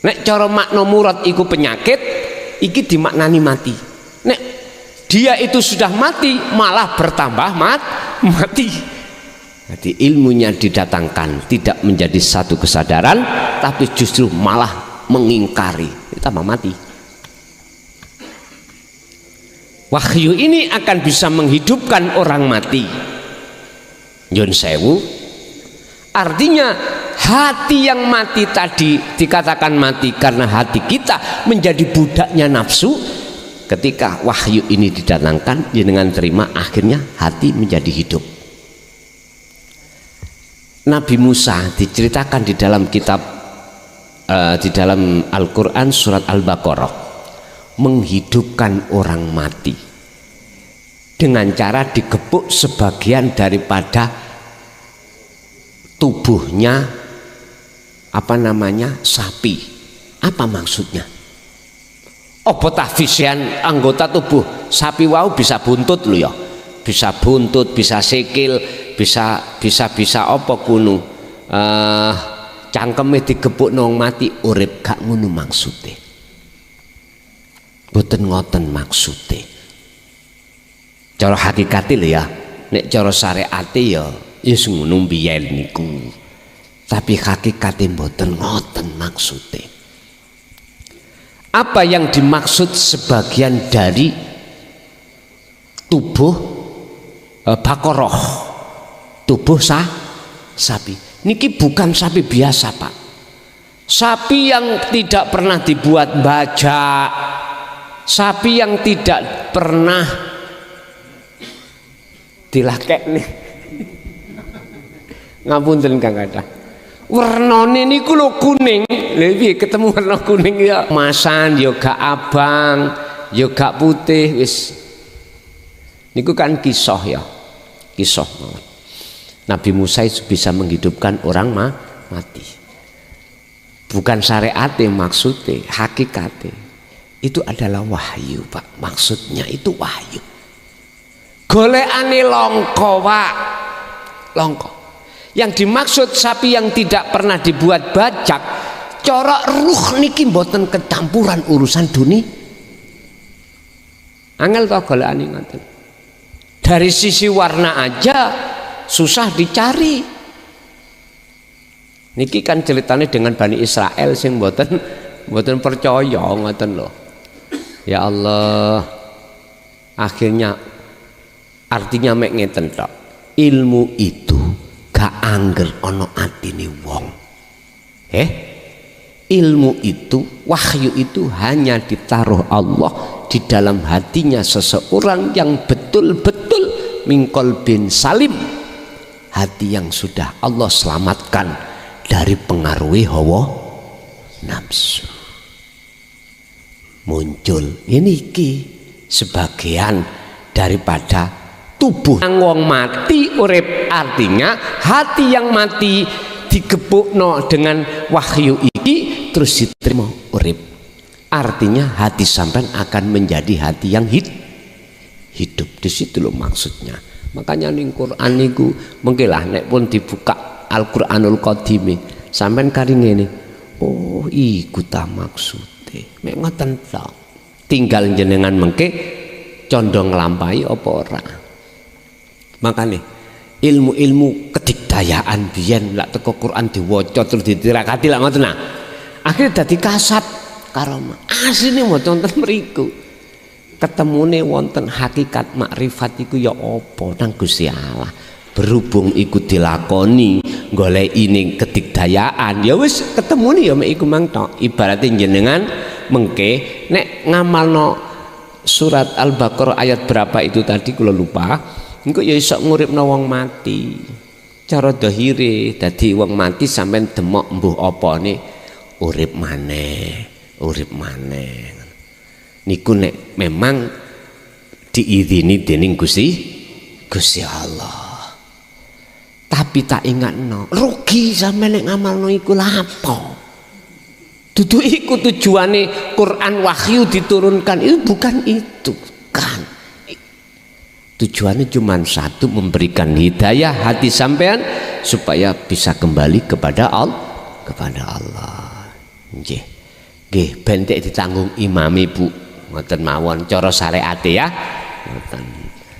Nek cara makna murad iku penyakit, iki dimaknani mati. Nek dia itu sudah mati malah bertambah mati. Jadi ilmunya didatangkan tidak menjadi satu kesadaran, tapi justru malah mengingkari, tambah mati. Wahyu ini akan bisa menghidupkan orang mati. Nyun sewu, artinya hati yang mati tadi dikatakan mati karena hati kita menjadi budaknya nafsu. Ketika wahyu ini didatangkan dengan terima, akhirnya hati menjadi hidup. Nabi Musa diceritakan di dalam kitab di dalam Al-Quran surat Al-Baqarah menghidupkan orang mati dengan cara digebuk sebagian daripada tubuhnya sapi. Apa maksudnya? Apa tahfisian anggota tubuh sapi wau bisa buntut lho ya, bisa buntut, bisa sikil, bisa apa kuno cangkeme digebuk nang mati urip, gak ngono maksude. Boten ngoten maksude. Cara hakikate lho ya, nek cara syariate ya wis ngono mbiyen niku. Tapi hakikate boten ngoten maksude. Apa yang dimaksud sebagian dari tubuh bakoroh, tubuh sapi? Niki bukan sapi biasa Pak. Sapi yang tidak pernah dibuat bajak, sapi yang tidak pernah dilakek nih. Ngapunten Kang Kadah. Warnane niku lho kuning. Lha piye ketemu warna kuning ya masan ya gak abang, ya gak putih wis. Niku kan kisah ya. Kisah. Nabi Musa itu bisa menghidupkan orang mati. Bukan syariate maksudnya, hakikate. Itu adalah wahyu, Pak. Maksudnya itu wahyu. Golekane longko, Pak. Longko. Yang dimaksud sapi yang tidak pernah dibuat bajak Cara ruh niki mboten kecampuran urusan dunia. Angel to golekane ngoten. Dari sisi warna aja susah dicari. Niki kan ceritanya dengan Bani Israel sing mboten percaya ngoten lho. Ya Allah. Akhirnya artinya mek ngeten tok. Ilmu itu gak angger ana atine wong. Ilmu itu, wahyu itu hanya ditaruh Allah di dalam hatinya seseorang yang betul-betul mingkol bin salim, hati yang sudah Allah selamatkan dari pengaruhi hawa nafsu. Muncul ini sebagian daripada tubuh wong mati urip, artinya hati yang mati digebukno dengan wahyu iki terus diterima urip, artinya hati sampean akan menjadi hati yang hidup. Di situ loh maksudnya. Makanya ning Quran niku mengkilah nek pun dibuka Al-Qur'anul Qadim sampean kari ngene, oh iku ta maksude, mek ngoten tok. Tinggal jenengan mengke condong nglampahi apa ora. Makanya ilmu-ilmu kedikdayaan biyen lak teko Quran diwaca terus ditirakati lak ngoten nah. Akhirnya dadi kasat karomah. Asline mboten wonten mriku. Ketemune wonten hakikat makrifat iku ya apa nang Gusti Allah. Berhubung iku dilakoni goleki ning kedikdayaan ya wis ketemune ya mek iku mang tok. Ibarate jenengan mengke nek ngamalno surat Al-Baqarah ayat berapa itu tadi kula lupa. Engko ya iso nguripno wong mati. Cara dhahire dadi wong mati sampean demok mbuh apane urip maneh. Niku nek memang diizini dening Gusti Allah. Tapi tak ingatno, rugi sampean nek ngamalno iku lapo. Dudu iku tujuane Quran wahyu diturunkan, itu bukan itu kan. Tujuannya cuma satu, memberikan hidayah hati sampean supaya bisa kembali kepada Allah. Nggih. Nggih, bentek ditanggung imam ibu. Ngoten mawon cara syariate ya. Ngoten.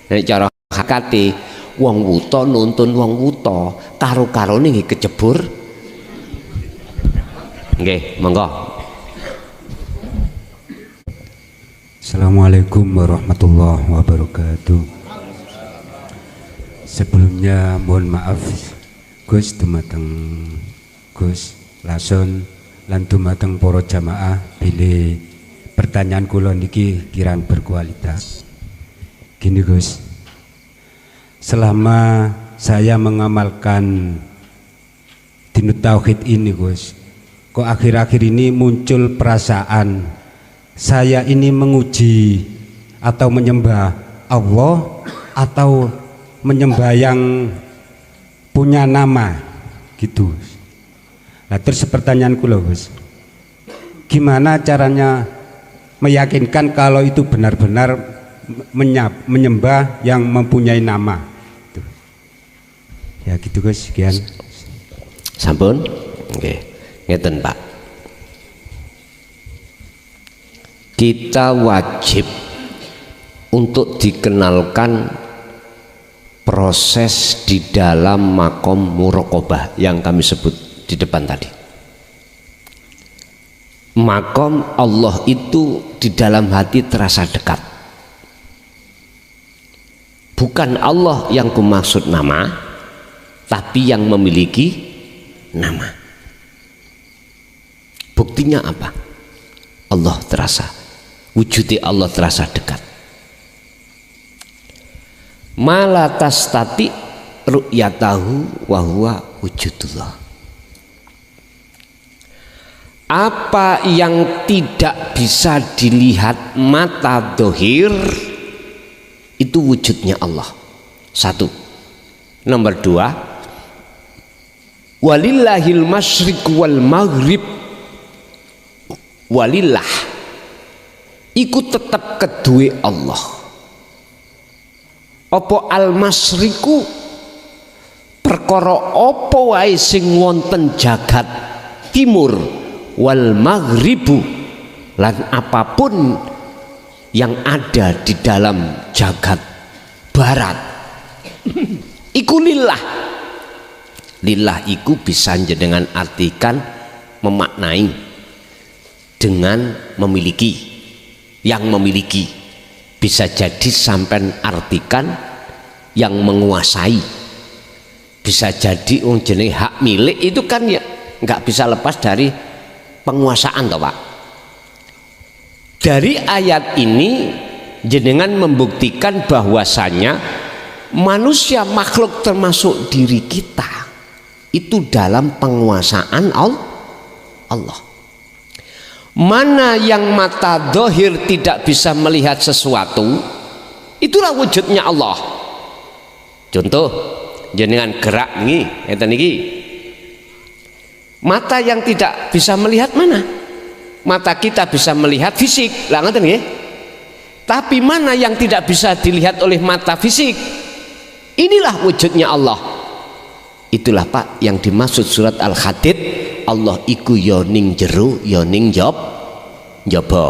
Nek cara hakate wong wuta nuntun wong wuta, karo-karone nggih kecebur. Nggih, monggo. Assalamualaikum warahmatullahi wabarakatuh. Sebelumnya mohon maaf Gus dumateng Gus Lason lan dumateng para jamaah bilih pertanyaan kula niki kirang berkualitas. Gini Gus, selama saya mengamalkan dinut tauhid ini Gus, kok akhir-akhir ini muncul perasaan saya ini menguji atau menyembah Allah atau menyembah yang punya nama gitu. Nah terus pertanyaanku loh Gus, gimana caranya meyakinkan kalau itu benar-benar menyembah yang mempunyai nama gitu. Ya gitu Gus, sekian. Sampun? Oke, ngeten Pak. Kita wajib untuk dikenalkan proses di dalam makom muraqabah yang kami sebut di depan tadi. Makom Allah itu di dalam hati terasa dekat. Bukan Allah yang kumaksud nama, tapi yang memiliki nama. Buktinya apa? Allah terasa, wujudi Allah terasa dekat. Malatastati ru'yatahu wa huwa wujudullah. Apa yang tidak bisa dilihat mata dohir itu wujudnya Allah. Satu. Nomor dua, walillahil masyriq wal maghrib. Walillah iku tetap kedue Allah. Apa al-masyriku perkara apa wae sing wonten jagat timur wal maghribu, lan apapun yang ada di dalam jagat barat iku lillah. Lillah iku bisa jenengan artikan memaknai dengan memiliki, yang memiliki. Bisa jadi sampai artikan yang menguasai. Bisa jadi jeneng hak milik itu kan ya nggak bisa lepas dari penguasaan toh Pak. Dari ayat ini jenengan membuktikan bahwasanya manusia, makhluk termasuk diri kita itu dalam penguasaan Allah. Mana yang mata dohir tidak bisa melihat sesuatu, itulah wujudnya Allah. Contoh jenengan gerak nih, mata yang tidak bisa melihat mana? Mata kita bisa melihat fisik, lah ngoten nggih. Tapi mana yang tidak bisa dilihat oleh mata fisik? Inilah wujudnya Allah. Itulah Pak yang dimaksud surat Al-Hadid, Allah iku ya ning jero ya ning njaba,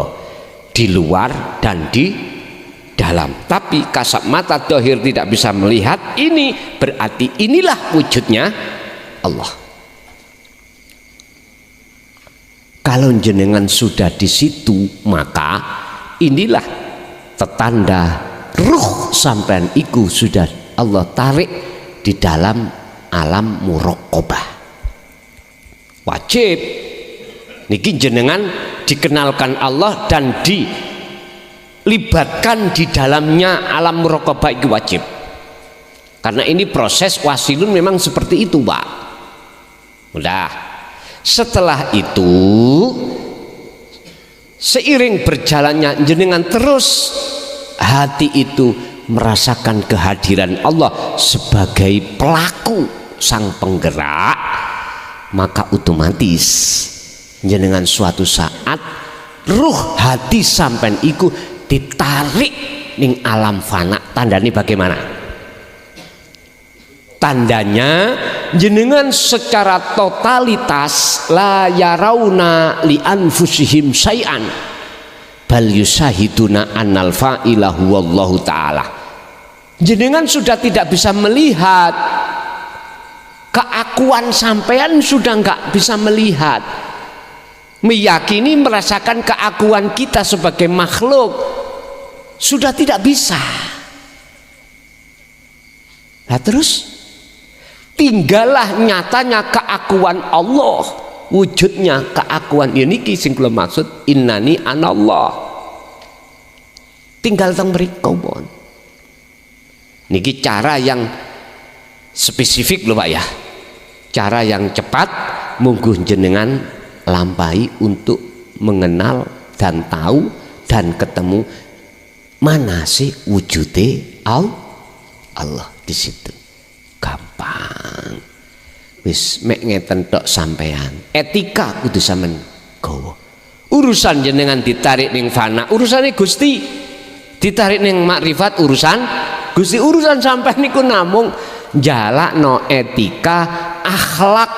di luar dan di dalam. Tapi kasat mata dohir tidak bisa melihat, ini berarti inilah wujudnya Allah. Kalau jenengan sudah di situ, maka inilah tetanda ruh sampean iku sudah Allah tarik di dalam alam muraqabah. Wajib niki jenengan dikenalkan Allah dan dilibatkan di dalamnya alam muraqabah itu wajib. Karena ini proses wasilun memang seperti itu, Pak. Udah. Setelah itu seiring berjalannya jenengan terus hati itu merasakan kehadiran Allah sebagai pelaku sang penggerak, maka otomatis jenengan suatu saat ruh hati sampean iku ditarik ning alam fana. Tandanya bagaimana? Tandanya jenengan secara totalitas la yarauna li anfusihim syai'an bal yusahiduna annal fa'ilahu wallahu ta'ala. Jenengan sudah tidak bisa melihat keakuan sampean, sudah nggak bisa melihat, meyakini merasakan keakuan kita sebagai makhluk sudah tidak bisa. Nah terus tinggallah nyatanya keakuan Allah, wujudnya keakuan ini sing kula maksud innani anallah. Tinggal teng mriku mon. Niki cara yang spesifik lho Pak ya. Cara yang cepat mungguh jenengan lampai untuk mengenal dan tahu dan ketemu mana sih wujude Allah di situ. Gampang wis mek ngeten tok sampean. Etika kudu sampean gawa. Urusan jenengan ditarik ning fana urusane Gusti, ditarik ning makrifat urusan Gusti. Urusan sampean niku namung jalakno etika akhlak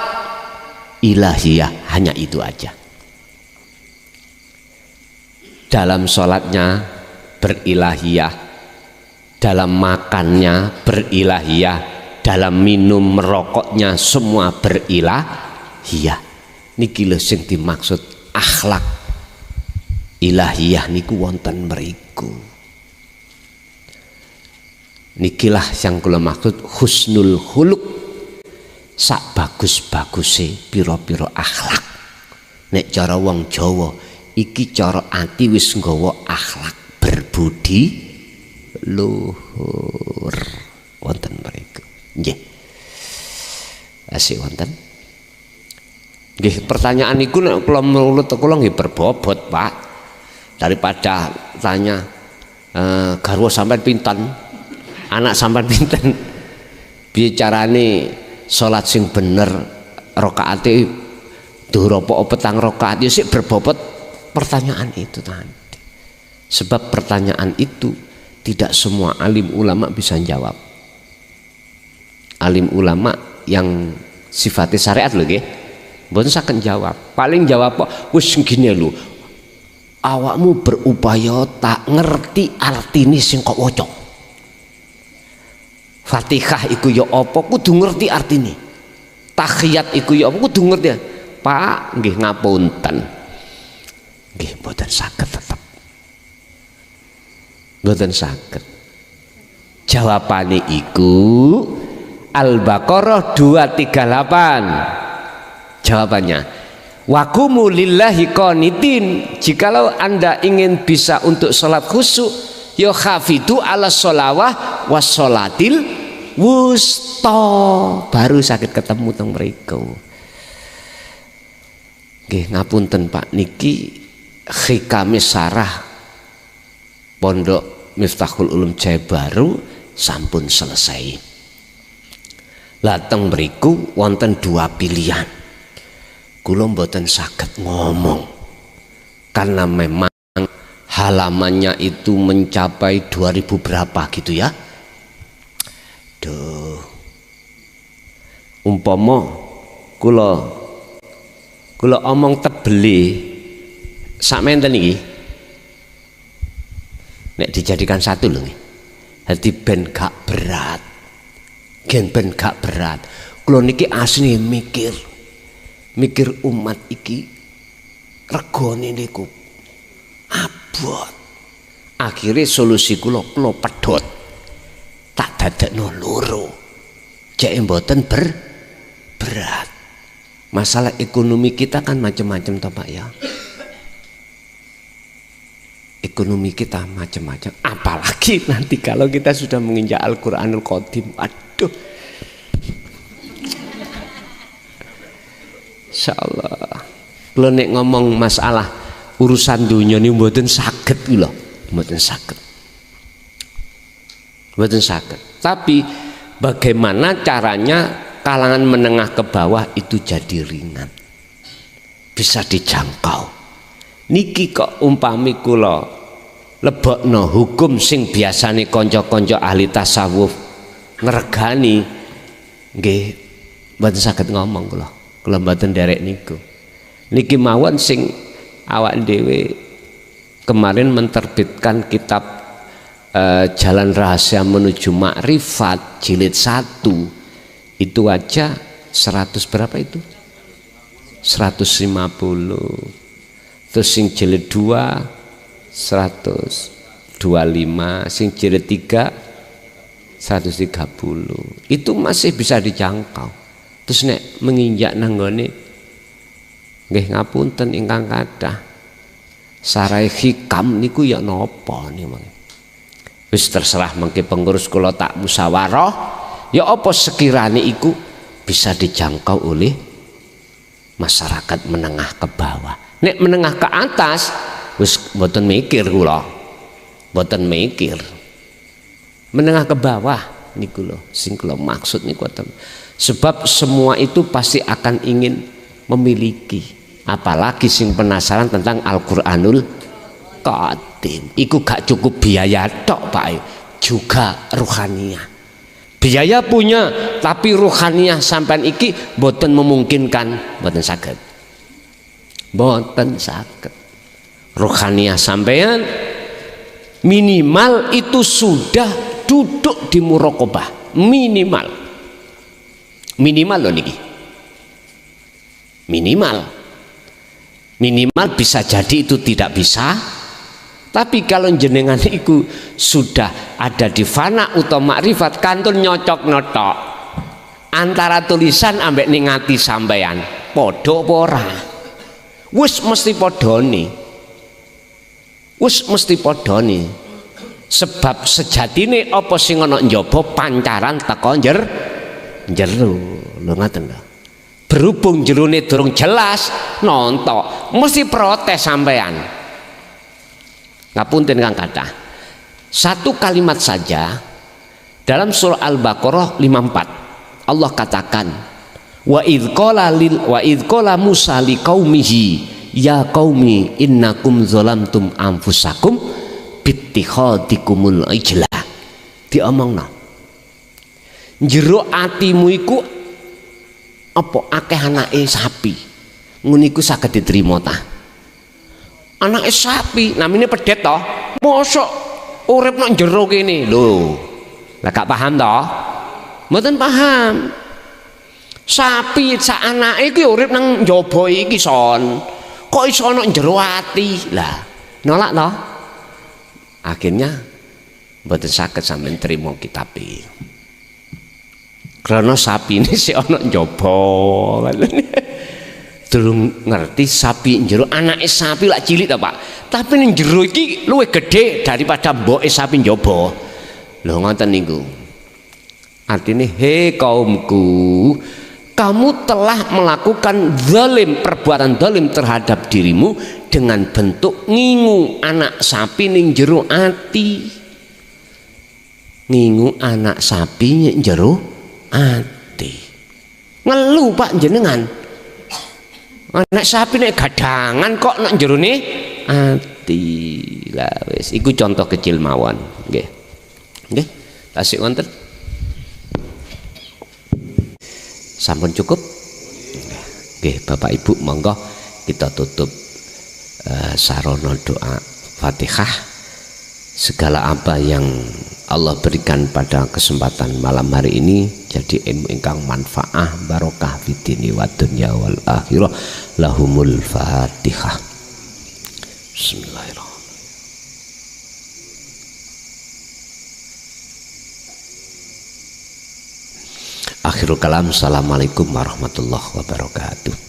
ilahiyah, hanya itu aja. Dalam sholatnya berilahiyah, dalam makannya berilahiyah, dalam minum merokoknya semua berilahiyah. Niki lho sing dimaksud akhlak ilahiyah niku wonten mriku. Nikilah yang kula maksud husnul khuluq, sak bagus-baguse pira-pira akhlak. Nek cara wong Jawa iki cara ati wis nggawa akhlak berbudi luhur wonten mriku. Nggih. Asih wonten. Nggih, pertanyaan niku nek kula mulut kula nggih berbobot, Pak. Daripada tanya garwa sampean pinten, anak sampean pinten, piye carane salat sing bener, rakaate dhuwur apa petang rakaat, ya sik berbobot pertanyaan itu tadi. Sebab pertanyaan itu tidak semua alim ulama bisa jawab. Alim ulama yang sifatnya syariat loh nggih, mboten saged jawab. Paling jawab kok wis gini lho. Awakmu berupaya tak ngerti artine sing kok waca. Fatihah iku ya apa kudu ngerti artine. Tahiyat iku ya apa kudu ngerti. Pak, nggih ngapunten. Nggih mboten saged tetep. Mboten saged. Jawabane iku Al-Baqarah 238. Jawabannya waqumu lillahi qanitin. Jikalau Anda ingin bisa untuk sholat khusyuk, ya khafidu ala sholawah was sholatil wusta, baru sakit ketemu teng mriku. Nggih ngapunten Pak, niki hikame sarah Pondok Miftahul Ulum Jaya Baru sampun selesai. Lah teng mriku wonten dua pilihan. Kula mboten saged ngomong karena memang halamannya itu mencapai 2000 berapa gitu ya. Duh. Umpama kula omong tebeli sakmenten iki. Nek dijadikan satu lho nggih. Dadi ben gak berat. Ben gak berat. Kula niki asline mikir umat iki regane niku abot. Akhirnya solusi kula pedhot tak dadekno loro. Jek mboten berat. Masalah ekonomi kita kan macam-macam toh Pak ya. Ekonomi kita macam-macam. Apalagi nanti kalau kita sudah menginjak Al-Qur'anul Qadim. Aduh. Insyaallah. Kalau nek ngomong masalah urusan dunia ini mboten saged lho, mboten saged. Mboten saged. Tapi bagaimana caranya kalangan menengah ke bawah itu jadi ringan, bisa dijangkau. Niki kok umpami kula lebokno hukum sing biasane kanca-kanca ahli tasawuf ngregani, nggih mboten saged ngomong kula. Kula mboten derek niku. Niki mawon sing awak dhewe kemarin menerbitkan kitab Jalan Rahasia Menuju Makrifat jilid 1. Itu aja 100 berapa itu? 150. Terus sing jilid 2 125, sing jilid 3 130. Itu masih bisa dijangkau. Terus nek menginjak nanggone nggih ngapunten ingkang kathah sarai hikam niku ya napa niku. Wis terserah mengke pengurus kula tak musyawarah ya apa sekirane iku bisa dijangkau oleh masyarakat menengah ke bawah. Nek menengah ke atas wis mboten mikir kula. Mboten mikir. Menengah ke bawah niku lho sing kula maksud niku. Sebab semua itu pasti akan ingin memiliki, apalagi sing penasaran tentang Al-Qur'anul Qadim. Iku gak cukup biaya tok Pak, juga ruhaniyah. Biaya punya, tapi ruhaniyah sampean iki boten memungkinkan, boten saged. Boten saged. Ruhaniyah sampean minimal itu sudah duduk di muraqabah, minimal loh niki. Minimal bisa jadi itu tidak bisa, tapi kalau jenengan itu sudah ada di fana utawa makrifat kantun nyocok-nyocok antara tulisan ambek ningati sampean padha apa ora, wis mesti padha nih. Sebab sejatine apa sing ana njaba pancaran teko jero lho ngaten lho. Berhubung jerone durung jelas nontok mesti protes sampean. Ngapunten kang kathah. Satu kalimat saja dalam surah Al-Baqarah 54 Allah katakan wa idz qala Musa liqaumihi ya qaumi innakum zalamtum anfusakum bittikhadikumul ijla. Diomongno jero atimu iku apa akeh anake sapi ngono iku saged diterima ta? Anake sapi namine pedet to, mosok urip nang jero kene lho. Lah gak paham to? Mboten paham. Sapi sak anake iki urip nang njaba iki son. Kok iso ana jero ati? Lah, nolak to? Akhirnya mboten saged sampeyan trima kitabe. Karena sapi ini si ana njaba. Durung ngerti sapi jero, anake sapi lak cilik ta, Pak. Tapi ning jero iki luwih gedhe daripada mboke sapi njaba. Lho ngoten niku. Artine he kaumku, kamu telah melakukan zalim, perbuatan zalim terhadap dirimu dengan bentuk ngingu anak sapi ning jero ati. Ngingu anak sapi ning jero ati. Ngeluh Pak jenengan. Anak sapi nek gadangan kok nek jerone ati. Lah wis iku contoh kecil mawon. Nggih. Nggih. Tasik wonten. Sampun cukup? Nggih, Bapak Ibu monggo kita tutup sarana doa Fatihah. Segala apa yang Allah berikan pada kesempatan malam hari ini jadi ilmu ingkang manfaah barokah fitini wa dunya wal akhirah. Lahumul Fatihah. Bismillahirrahmanirrahim. Akhirul kalam. Assalamualaikum warahmatullahi wabarakatuh.